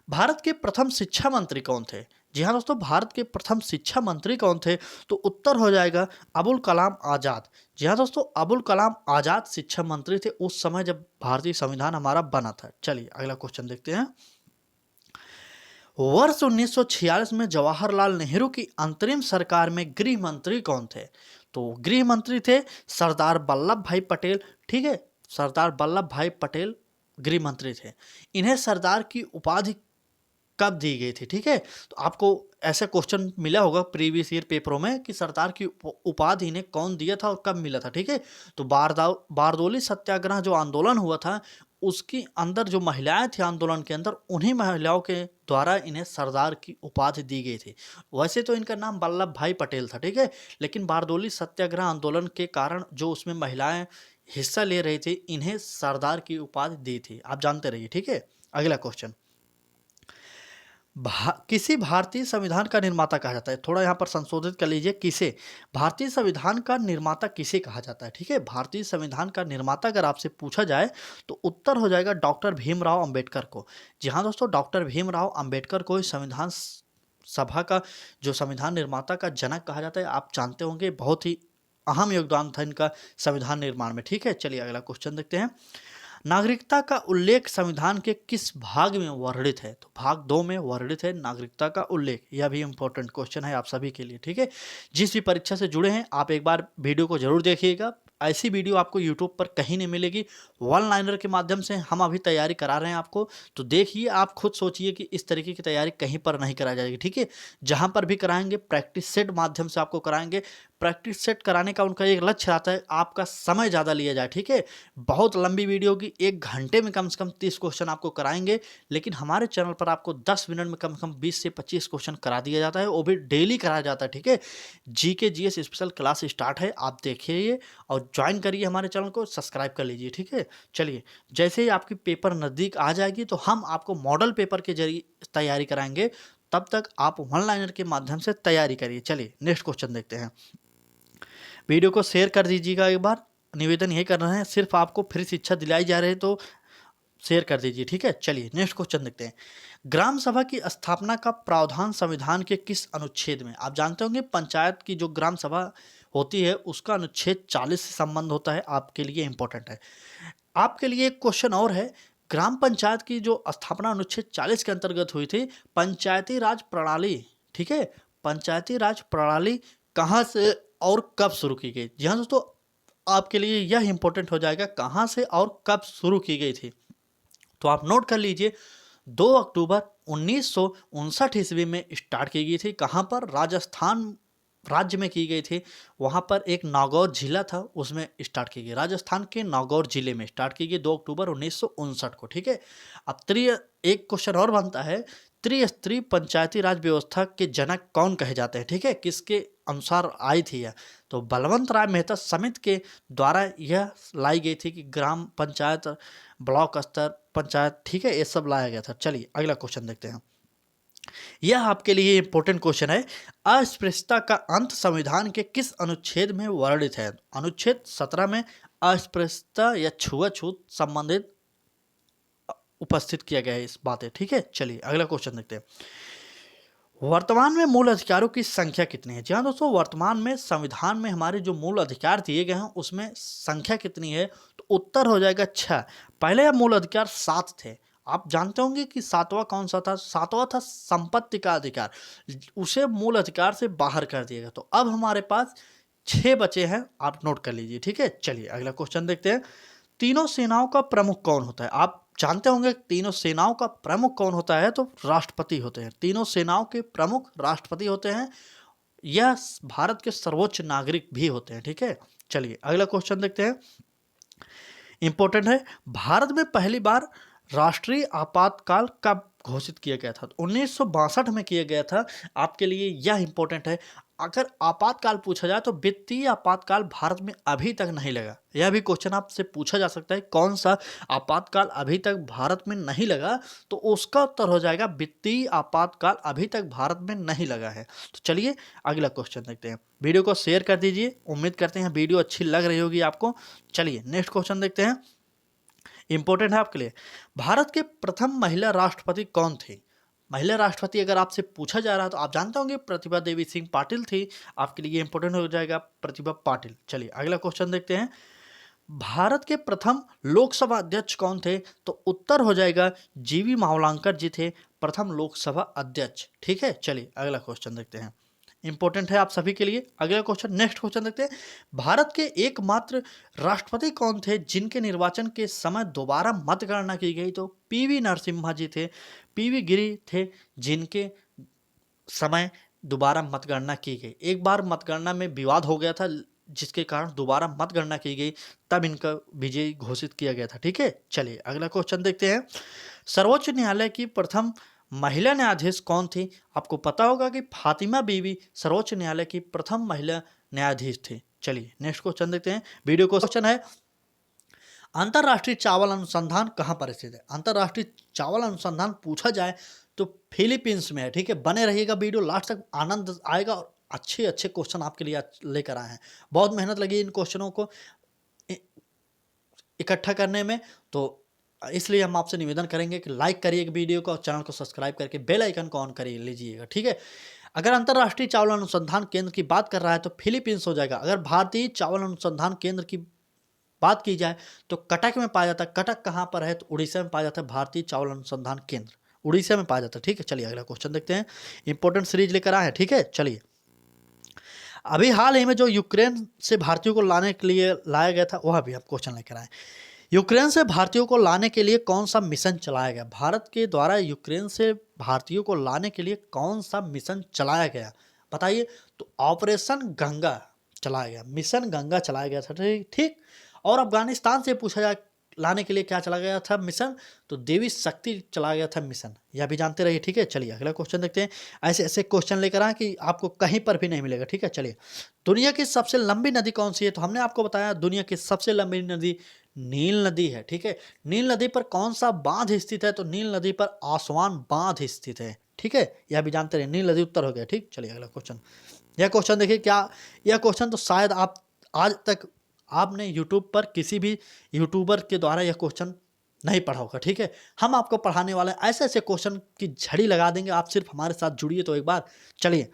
भारत के प्रथम शिक्षा मंत्री कौन थे? जी हाँ दोस्तों, भारत के प्रथम शिक्षा मंत्री कौन थे? तो उत्तर हो जाएगा अबुल कलाम आज़ाद। जी हाँ दोस्तों, अबुल कलाम आज़ाद शिक्षा मंत्री थे उस समय जब भारतीय संविधान हमारा बना था। चलिए अगला क्वेश्चन देखते हैं। वर्ष 1946 में जवाहरलाल नेहरू की अंतरिम सरकार में गृह मंत्री कौन थे? तो गृह मंत्री थे सरदार वल्लभ भाई पटेल। ठीक है, सरदार वल्लभ भाई पटेल गृह मंत्री थे। इन्हें सरदार की उपाधि कब दी गई थी? ठीक है, तो आपको ऐसा क्वेश्चन मिला होगा प्रीवियस ईयर पेपरों में कि सरदार की उपाधि इन्हें कौन दिया था और कब मिला था। ठीक है, तो बारदौली सत्याग्रह जो आंदोलन हुआ था उसके अंदर जो महिलाएं थी आंदोलन के अंदर, उन्हीं महिलाओं के द्वारा इन्हें सरदार की उपाधि दी गई थी। वैसे तो इनका नाम वल्लभ भाई पटेल था। ठीक है, लेकिन बारदौली सत्याग्रह आंदोलन के कारण जो उसमें महिलाएं हिस्सा ले रही थी, इन्हें सरदार की उपाधि दी थी। आप जानते रहिए। ठीक है, अगला क्वेश्चन, किसी भारतीय संविधान का निर्माता कहा जाता है? थोड़ा यहाँ पर संशोधित कर लीजिए, किसे? भारतीय संविधान का निर्माता किसे कहा जाता है? ठीक है, भारतीय संविधान का निर्माता अगर आपसे पूछा जाए तो उत्तर हो जाएगा डॉक्टर भीमराव अंबेडकर को। जी हाँ दोस्तों, डॉक्टर भीमराव अंबेडकर को संविधान सभा का जो संविधान निर्माता का जनक कहा जाता है। आप जानते होंगे, बहुत ही अहम योगदान था इनका संविधान निर्माण में। ठीक है, चलिए अगला क्वेश्चन देखते हैं। नागरिकता का उल्लेख संविधान के किस भाग में वर्णित है? तो भाग 2 में वर्णित है नागरिकता का उल्लेख। यह भी इंपॉर्टेंट क्वेश्चन है आप सभी के लिए। ठीक है, जिस भी परीक्षा से जुड़े हैं आप एक बार वीडियो को जरूर देखिएगा। ऐसी वीडियो आपको यूट्यूब पर कहीं नहीं मिलेगी। वन लाइनर के माध्यम से हम अभी तैयारी करा रहे हैं आपको, तो देखिए आप खुद सोचिए कि इस तरीके की तैयारी कहीं पर नहीं कराई जाएगी। ठीक है, जहां पर भी कराएंगे प्रैक्टिस सेट माध्यम से आपको कराएंगे। प्रैक्टिस सेट कराने का उनका एक लक्ष्य रहता है आपका समय ज़्यादा लिया जाए। ठीक है, बहुत लंबी वीडियो की 1 घंटे में कम से कम 30 क्वेश्चन आपको कराएंगे, लेकिन हमारे चैनल पर आपको 10 मिनट में कम से कम 20 से 25 क्वेश्चन करा दिया जाता है, वो भी डेली कराया जाता है। ठीक है, GK GS special class start है, आप देखिए और ज्वाइन करिए हमारे चैनल को, सब्सक्राइब कर लीजिए। ठीक है, चलिए जैसे ही आपकी पेपर नज़दीक आ जाएगी तो हम आपको मॉडल पेपर के जरिए तैयारी कराएंगे, तब तक आप वन लाइनर के माध्यम से तैयारी करिए। चलिए नेक्स्ट क्वेश्चन देखते हैं। वीडियो को शेयर कर दीजिएगा। एक बार निवेदन यही कर रहे हैं, सिर्फ आपको फ्री शिक्षा दिलाई जा रही है तो शेयर कर दीजिए। ठीक है, चलिए नेक्स्ट क्वेश्चन देखते हैं। ग्राम सभा की स्थापना का प्रावधान संविधान के किस अनुच्छेद में? आप जानते होंगे पंचायत की जो ग्राम सभा होती है उसका अनुच्छेद 40 से संबंध होता है, आपके लिए इंपॉर्टेंट है। आपके लिए एक क्वेश्चन और है, ग्राम पंचायत की जो स्थापना अनुच्छेद 40 के अंतर्गत हुई थी, पंचायती राज प्रणाली। ठीक है, पंचायती राज प्रणाली कहाँ से और कब शुरू की गई? जी हाँ दोस्तों, आपके लिए यह इंपॉर्टेंट हो जाएगा, कहाँ से और कब शुरू की गई थी। तो आप नोट कर लीजिए, 2 अक्टूबर 1959 ईस्वी में स्टार्ट की गई थी। कहाँ पर? राजस्थान राज्य में की गई थी। वहाँ पर एक नागौर जिला था, उसमें स्टार्ट की गई। राजस्थान के नागौर जिले में स्टार्ट की गई 2 अक्टूबर 1959 को। ठीक है, अब एक क्वेश्चन और बनता है, त्रिस्तरीय पंचायती राज व्यवस्था के जनक कौन कहे जाते हैं? ठीक है, किसके अनुसार आई थी यह? तो बलवंत राय मेहता समिति के द्वारा यह लाई गई थी कि ग्राम पंचायत, ब्लॉक स्तर पंचायत, ठीक है, ये सब लाया गया था। चलिए अगला क्वेश्चन देखते हैं। यह आपके लिए इंपॉर्टेंट क्वेश्चन है। अस्पृश्यता का अंत संविधान के किस अनुच्छेद में वर्णित है? अनुच्छेद 17 में अस्पृश्यता या छुआछूत संबंधित उपस्थित किया गया है इस बात है। ठीक है, चलिए अगला क्वेश्चन देखते हैं। वर्तमान में मूल अधिकारों की संख्या कितनी है? जी हाँ दोस्तों, वर्तमान में संविधान में हमारे जो मूल अधिकार दिए गए हैं उसमें संख्या कितनी है? तो उत्तर हो जाएगा 6। पहले यह मूल अधिकार 7 थे। आप जानते होंगे कि 7वां कौन सा था? 7वां था संपत्ति का अधिकार, उसे मूल अधिकार से बाहर कर दिया गया। तो अब हमारे पास 6 बचे हैं, आप नोट कर लीजिए। ठीक है, चलिए अगला क्वेश्चन देखते हैं। तीनों सेनाओं का प्रमुख कौन होता है? आप जानते होंगे तीनों सेनाओं का प्रमुख कौन होता है? तो राष्ट्रपति होते हैं। तीनों सेनाओं के प्रमुख राष्ट्रपति होते हैं। यह भारत के सर्वोच्च नागरिक भी होते हैं। ठीक है, चलिए अगला क्वेश्चन देखते हैं। इंपॉर्टेंट है, भारत में पहली बार राष्ट्रीय आपातकाल कब घोषित किया गया था? तो 1962 में किया गया था। आपके लिए यह इंपॉर्टेंट है। अगर आपातकाल पूछा जाए तो वित्तीय आपातकाल भारत में अभी तक नहीं लगा। यह भी क्वेश्चन आपसे पूछा जा सकता है, कौन सा आपातकाल अभी तक भारत में नहीं लगा? तो उसका उत्तर हो जाएगा वित्तीय आपातकाल अभी तक भारत में नहीं लगा है। तो चलिए अगला क्वेश्चन देखते हैं। वीडियो को शेयर कर दीजिए, उम्मीद करते हैं वीडियो अच्छी लग रही होगी आपको। चलिए नेक्स्ट क्वेश्चन देखते हैं, इंपॉर्टेंट है आपके लिए। भारत के प्रथम महिला राष्ट्रपति कौन थे? महिला राष्ट्रपति अगर आपसे पूछा जा रहा है तो आप जानते होंगे प्रतिभा देवी सिंह पाटिल थी। आपके लिए इंपॉर्टेंट हो जाएगा प्रतिभा पाटिल। चलिए अगला क्वेश्चन देखते हैं। भारत के प्रथम लोकसभा अध्यक्ष कौन थे? तो उत्तर हो जाएगा जीवी मावलंकर जी थे प्रथम लोकसभा अध्यक्ष। ठीक है, चलिए अगला क्वेश्चन देखते हैं, इंपॉर्टेंट है आप सभी के लिए। अगला क्वेश्चन, नेक्स्ट क्वेश्चन देखते हैं। भारत के एकमात्र राष्ट्रपति कौन थे जिनके निर्वाचन के समय दोबारा मतगणना की गई? तो पीवी नरसिम्हा जी थे। पीवी गिरी थे जिनके समय दोबारा मतगणना की गई। एक बार मतगणना में विवाद हो गया था जिसके कारण दोबारा मतगणना की गई, तब इनका विजयी घोषित किया गया था। ठीक है, चलिए अगला क्वेश्चन देखते हैं। सर्वोच्च न्यायालय की प्रथम महिला न्यायाधीश कौन थी? आपको पता होगा कि फातिमा बीवी सर्वोच्च न्यायालय की प्रथम महिला न्यायाधीश थी। चलिए नेक्स्ट क्वेश्चन देखते हैं। वीडियो क्वेश्चन है, अंतर्राष्ट्रीय चावल अनुसंधान कहाँ पर स्थित है? अंतर्राष्ट्रीय चावल अनुसंधान पूछा जाए तो फिलीपींस में है। ठीक है, बने रहिएगा, वीडियो लास्ट तक आनंद आएगा और अच्छे अच्छे क्वेश्चन आपके लिए लेकर आए हैं। बहुत मेहनत लगी इन क्वेश्चनों को इकट्ठा करने में, तो इसलिए हम आपसे निवेदन करेंगे कि लाइक करिए वीडियो को और चैनल को सब्सक्राइब करके बेल आइकन को ऑन कर लीजिएगा, ठीक है। अगर अंतर्राष्ट्रीय चावल अनुसंधान केंद्र की बात कर रहा है तो फिलीपींस हो जाएगा। अगर भारतीय चावल अनुसंधान केंद्र की बात की जाए तो कटक में पाया जाता है। कटक कहाँ पर है? तो उड़ीसा में पाया जाता है भारतीय चावल अनुसंधान केंद्र, उड़ीसा में पाया जाता है, ठीक है। चलिए अगला क्वेश्चन देखते हैं। इंपॉर्टेंट सीरीज लेकर आए हैं, ठीक है। चलिए, अभी हाल ही में जो यूक्रेन से भारतीयों को लाने के लिए लाया गया था, वह भी आप क्वेश्चन लेकर आए। यूक्रेन से भारतीयों को लाने के लिए कौन सा मिशन चलाया गया? भारत के द्वारा यूक्रेन से भारतीयों को लाने के लिए कौन सा मिशन चलाया गया, बताइए। तो ऑपरेशन गंगा चलाया गया, मिशन गंगा चलाया गया था, ठीक। और अफगानिस्तान से पूछा जाए लाने के लिए क्या चला गया था मिशन, तो देवी शक्ति चला गया था मिशन, यह भी जानते रहिए, ठीक है। चलिए अगला क्वेश्चन देखते हैं। ऐसे ऐसे क्वेश्चन लेकर आए कि आपको कहीं पर भी नहीं मिलेगा, ठीक है। चलिए, दुनिया की सबसे लंबी नदी कौन सी है? तो हमने आपको बताया दुनिया की सबसे लंबी नदी नील नदी है, ठीक है। नील नदी पर कौन सा बांध स्थित है? तो नील नदी पर आसवान बांध स्थित है, ठीक है। यह भी जानते रहे, नील नदी उत्तर हो गया, ठीक। चलिए अगला क्वेश्चन। यह क्वेश्चन देखिए, क्या यह क्वेश्चन तो शायद आप आज तक आपने यूट्यूब पर किसी भी यूट्यूबर के द्वारा यह क्वेश्चन नहीं पढ़ा होगा, ठीक है। हम आपको पढ़ाने वाले ऐसे ऐसे क्वेश्चन की झड़ी लगा देंगे, आप सिर्फ हमारे साथ जुड़िए तो एक बार। चलिए,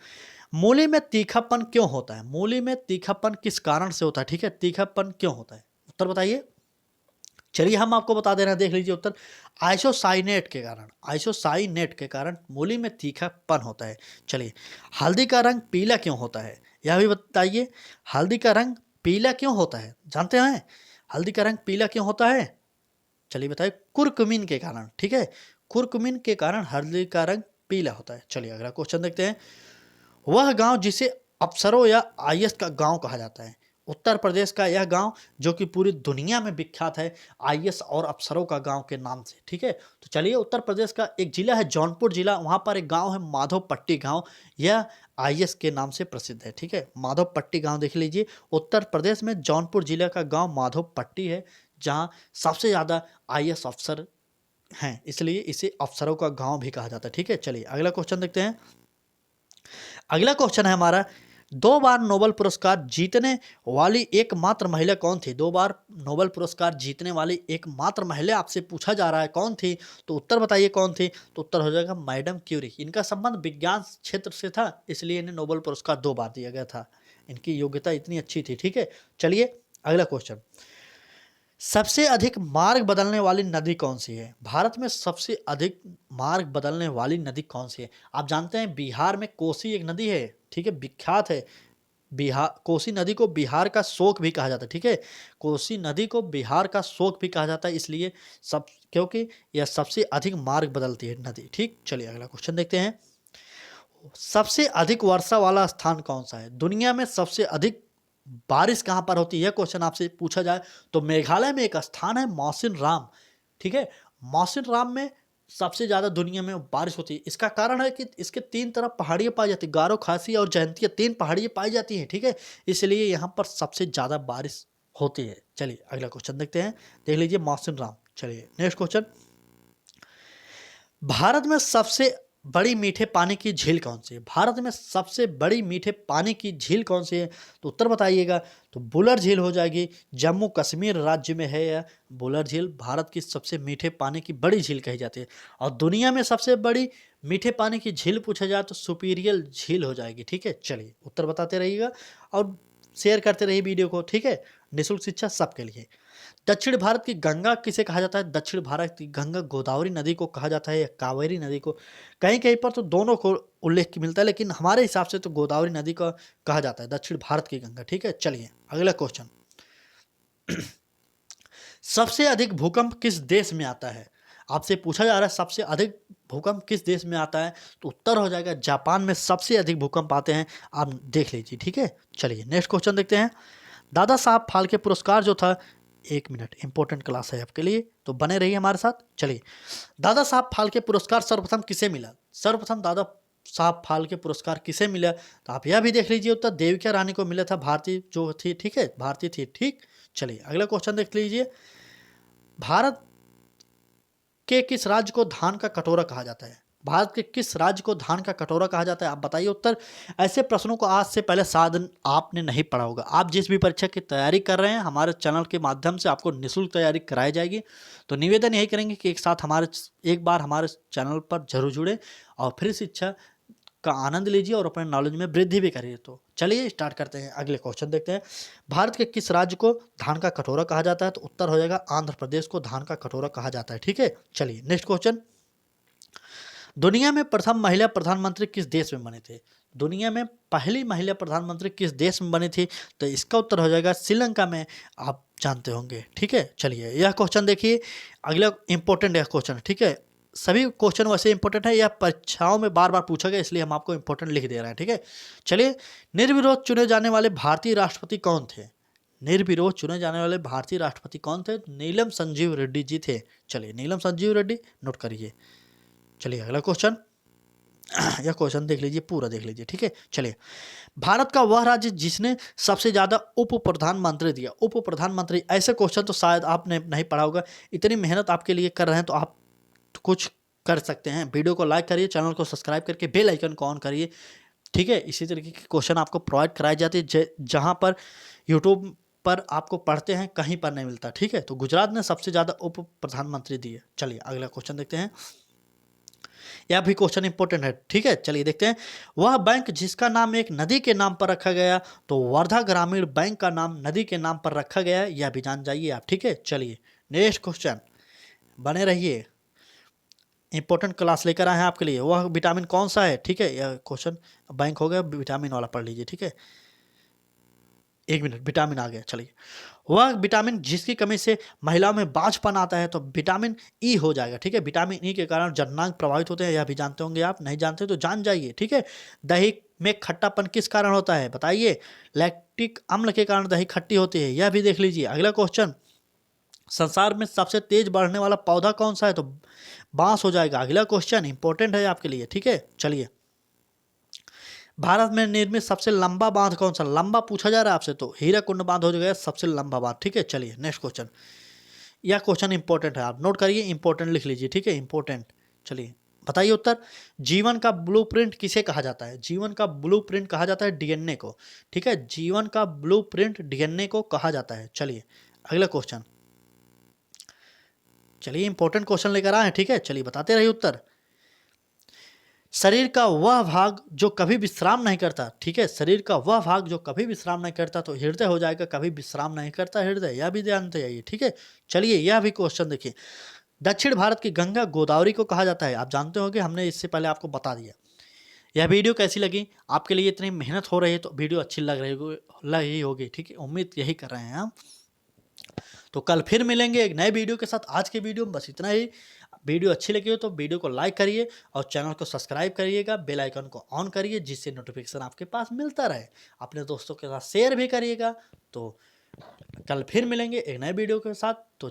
मूली में तीखापन क्यों होता है? मूली में तीखापन किस कारण से होता है, ठीक है। तीखापन क्यों होता है, उत्तर बताइए। चलिए हम आपको बता दे रहे हैं, देख लीजिए उत्तर। आइसोसाइनेट के कारण, आइसोसाइनेट के कारण मूली में तीखापन होता है। चलिए, हल्दी का रंग पीला क्यों होता है, यह भी बताइए। हल्दी का रंग पीला क्यों होता है, जानते हैं हल्दी का रंग पीला क्यों होता है? चलिए बताइए, कुरकुमिन के कारण, ठीक है। कुरकुमिन के कारण हल्दी का रंग पीला होता है। चलिए अगला क्वेश्चन देखते हैं। वह गांव जिसे अप्सरों या आईएएस का गांव कहा जाता है। उत्तर प्रदेश का यह गांव जो कि पूरी दुनिया में विख्यात है आईएएस और अप्सरों का गांव के नाम से, ठीक है। तो चलिए, उत्तर प्रदेश का एक जिला है जौनपुर जिला, वहां पर एक गांव है माधवपट्टी गांव, यह आईएएस के नाम से प्रसिद्ध है, ठीक है। माधवपट्टी गांव देख लीजिए, उत्तर प्रदेश में जौनपुर जिले का गांव माधवपट्टी है, जहां सबसे ज़्यादा आईएएस अफसर हैं, इसलिए इसे अफसरों का गांव भी कहा जाता है, ठीक है। चलिए अगला क्वेश्चन देखते हैं। अगला क्वेश्चन है हमारा, 2 बार नोबेल पुरस्कार जीतने वाली एकमात्र महिला कौन थी? 2 बार नोबेल पुरस्कार जीतने वाली एकमात्र महिला आपसे पूछा जा रहा है, कौन थी? तो उत्तर बताइए कौन थी? तो उत्तर हो जाएगा मैडम क्यूरी। इनका संबंध विज्ञान क्षेत्र से था, इसलिए इन्हें नोबेल पुरस्कार 2 बार दिया गया था, इनकी योग्यता इतनी अच्छी थी, ठीक है। चलिए अगला क्वेश्चन। सबसे अधिक मार्ग बदलने वाली नदी कौन सी है? भारत में सबसे अधिक मार्ग बदलने वाली नदी कौन सी है? आप जानते हैं बिहार में कोसी एक नदी है, ठीक है, विख्यात है। बिहार, कोसी नदी को बिहार का शोक भी कहा जाता है, ठीक है। कोसी नदी को बिहार का शोक भी कहा जाता है, इसलिए सब, क्योंकि यह सबसे अधिक मार्ग बदलती है नदी, ठीक। चलिए अगला क्वेश्चन देखते हैं। सबसे अधिक वर्षा वाला स्थान कौन सा है? दुनिया में सबसे अधिक बारिश कहाँ पर होती है, यह क्वेश्चन आपसे पूछा जाए तो मेघालय में एक स्थान है मौसिन राम, ठीक है। मौसिन राम में सबसे ज़्यादा दुनिया में बारिश होती है। इसका कारण है कि इसके 3 तरफ पहाड़ियाँ पाई जाती है, गारो, खासी और जयंतिया, 3 पहाड़ियाँ पाई जाती हैं, ठीक है। इसलिए यहाँ पर सबसे ज़्यादा बारिश होती है। चलिए अगला क्वेश्चन देखते हैं, देख लीजिए मौसिन राम। चलिए नेक्स्ट क्वेश्चन। भारत में सबसे बड़ी मीठे पानी की झील कौन सी है? भारत में सबसे बड़ी मीठे पानी की झील कौन सी है? तो उत्तर बताइएगा। तो बुलर झील हो जाएगी, जम्मू कश्मीर राज्य में है यह बुलर झील, भारत की सबसे मीठे पानी की बड़ी झील कही जाती है। और दुनिया में सबसे बड़ी मीठे पानी की झील पूछा जाए तो सुपीरियल झील हो जाएगी, ठीक है। चलिए उत्तर बताते रहिएगा और शेयर करते रहिए वीडियो को, ठीक है। निःशुल्क शिक्षा सबके लिए। दक्षिण भारत की गंगा किसे कहा जाता है? दक्षिण भारत की गंगा गोदावरी नदी को कहा जाता है या कावेरी नदी को? कहीं कहीं पर तो दोनों को उल्लेख मिलता है, लेकिन हमारे हिसाब से तो गोदावरी नदी का कहा जाता है दक्षिण भारत की गंगा, ठीक है। चलिए अगला क्वेश्चन। सबसे अधिक भूकंप किस देश में आता है? आपसे पूछा जा रहा है सबसे अधिक भूकंप किस देश में आता है, तो उत्तर हो जाएगा जापान में सबसे अधिक भूकंप आते हैं, आप देख लीजिए, ठीक है। चलिए नेक्स्ट क्वेश्चन देखते हैं। दादा साहब फाल्के पुरस्कार जो था, 1 मिनट, इंपॉर्टेंट क्लास है आपके लिए, तो बने रहिए हमारे साथ। चलिए, दादा साहब फाल्के पुरस्कार सर्वप्रथम किसे मिला? सर्वप्रथम दादा साहब फाल्के पुरस्कार किसे मिला? तो आप यह भी देख लीजिए उत्तर देविका रानी को मिला था, भारतीय जो थी, ठीक है, भारतीय थी, ठीक। चलिए अगला क्वेश्चन देख लीजिए। भारत के किस राज्य को धान का कटोरा कहा जाता है? भारत के किस राज्य को धान का कटोरा कहा जाता है? आप बताइए उत्तर। ऐसे प्रश्नों को आज से पहले शायद आपने नहीं पढ़ा होगा। आप जिस भी परीक्षा की तैयारी कर रहे हैं, हमारे चैनल के माध्यम से आपको निःशुल्क तैयारी कराई जाएगी। तो निवेदन यही करेंगे कि एक बार हमारे चैनल पर जरूर जुड़े और फिर शिक्षा का आनंद लीजिए और अपने नॉलेज में वृद्धि भी करिए। तो चलिए स्टार्ट करते हैं, अगले क्वेश्चन देखते हैं। भारत के किस राज्य को धान का कटोरा कहा जाता है? तो उत्तर हो जाएगा आंध्र प्रदेश को धान का कटोरा कहा जाता है। ठीक है, चलिए नेक्स्ट क्वेश्चन। दुनिया में प्रथम महिला प्रधानमंत्री किस देश में बने थे? दुनिया में पहली महिला प्रधानमंत्री किस देश में बनी थी? तो इसका उत्तर हो जाएगा श्रीलंका में, आप जानते होंगे। ठीक है, चलिए यह क्वेश्चन देखिए, अगला इंपॉर्टेंट यह क्वेश्चन। ठीक है, सभी क्वेश्चन वैसे इंपॉर्टेंट है, यह परीक्षाओं में बार बार पूछा गया, इसलिए हम आपको इंपॉर्टेंट लिख दे रहे हैं। ठीक है, चलिए निर्विरोध चुने जाने वाले भारतीय राष्ट्रपति कौन थे? निर्विरोध चुने जाने वाले भारतीय राष्ट्रपति कौन थे? नीलम संजीव रेड्डी जी थे। चलिए नीलम संजीव रेड्डी नोट करिए। चलिए अगला क्वेश्चन, यह क्वेश्चन देख लीजिए, पूरा देख लीजिए। ठीक है, चलिए भारत का वह राज्य जिसने सबसे ज्यादा उप प्रधानमंत्री दिया। उप प्रधानमंत्री, ऐसे क्वेश्चन तो शायद आपने नहीं पढ़ा होगा। इतनी मेहनत आपके लिए कर रहे हैं तो आप कुछ कर सकते हैं। वीडियो को लाइक करिए, चैनल को सब्सक्राइब करके बेल आइकन को ऑन करिए। ठीक है, इसी तरीके के क्वेश्चन आपको प्रोवाइड कराए जाते हैं जहां पर यूट्यूब पर आपको पढ़ते हैं, कहीं पर नहीं मिलता। ठीक है, तो गुजरात ने सबसे ज्यादा उप प्रधानमंत्री दिए। चलिए अगला क्वेश्चन देखते हैं, यह भी क्वेश्चन इंपॉर्टेंट है। ठीक है, चलिए देखते हैं। वह बैंक जिसका नाम एक नदी के नाम पर रखा गया, तो वर्धा ग्रामीण बैंक का नाम नदी के नाम पर रखा गया, यह भी जान जाइए आप। ठीक है, चलिए नेक्स्ट क्वेश्चन, बने रहिए, इंपॉर्टेंट क्लास लेकर आए हैं आपके लिए। वह विटामिन कौन सा है? ठीक है, यह क्वेश्चन बैंक हो गया, विटामिन वाला पढ़ लीजिए। ठीक है, एक मिनट, विटामिन आ गया। चलिए, वह विटामिन जिसकी कमी से महिलाओं में बांझपन आता है, तो विटामिन ई हो जाएगा। ठीक है, विटामिन ई के कारण जननांग प्रभावित होते हैं, यह भी जानते होंगे आप। नहीं जानते तो जान जाइए। ठीक है, दही में खट्टापन किस कारण होता है? बताइए। लैक्टिक अम्ल के कारण दही खट्टी होती है, यह भी देख लीजिए। अगला क्वेश्चन, संसार में सबसे तेज बढ़ने वाला पौधा कौन सा है? तो बांस हो जाएगा। अगला क्वेश्चन इंपॉर्टेंट है आपके लिए। ठीक है, चलिए भारत में निर्मित सबसे लंबा बांध कौन सा? लंबा पूछा जा रहा है आपसे, तो हीराकुंड बांध हो जाएगा सबसे लंबा बांध। ठीक है, चलिए नेक्स्ट क्वेश्चन, यह क्वेश्चन इंपॉर्टेंट है, आप नोट करिए, इंपॉर्टेंट लिख लीजिए। ठीक है, इंपॉर्टेंट। चलिए बताइए उत्तर। जीवन का ब्लूप्रिंट किसे कहा जाता है? जीवन का ब्लूप्रिंट कहा जाता है डीएनए को। ठीक है, जीवन का ब्लूप्रिंट डीएनए को कहा जाता है। चलिए अगला क्वेश्चन, चलिए इंपॉर्टेंट क्वेश्चन लेकर आए हैं। ठीक है, चलिए बताते रहिए उत्तर। शरीर का वह भाग जो कभी विश्राम नहीं करता। ठीक है, शरीर का वह भाग जो कभी विश्राम नहीं करता, तो हृदय हो जाएगा, कभी विश्राम नहीं करता हृदय, यह भी जानते जाइए। ठीक है, चलिए यह भी क्वेश्चन देखिए। दक्षिण भारत की गंगा गोदावरी को कहा जाता है, आप जानते होंगे, हमने इससे पहले आपको बता दिया। यह वीडियो कैसी लगी? आपके लिए इतनी मेहनत हो रही है तो वीडियो अच्छी लग रही होगी। ठीक है, उम्मीद यही कर रहे हैं हम। तो कल फिर मिलेंगे एक नए वीडियो के साथ। आज के वीडियो में बस इतना ही। वीडियो अच्छी लगी हो तो वीडियो को लाइक करिए और चैनल को सब्सक्राइब करिएगा, बेल आइकन को ऑन करिए, जिससे नोटिफिकेशन आपके पास मिलता रहे। अपने दोस्तों के साथ शेयर भी करिएगा। तो कल फिर मिलेंगे एक नए वीडियो के साथ। तो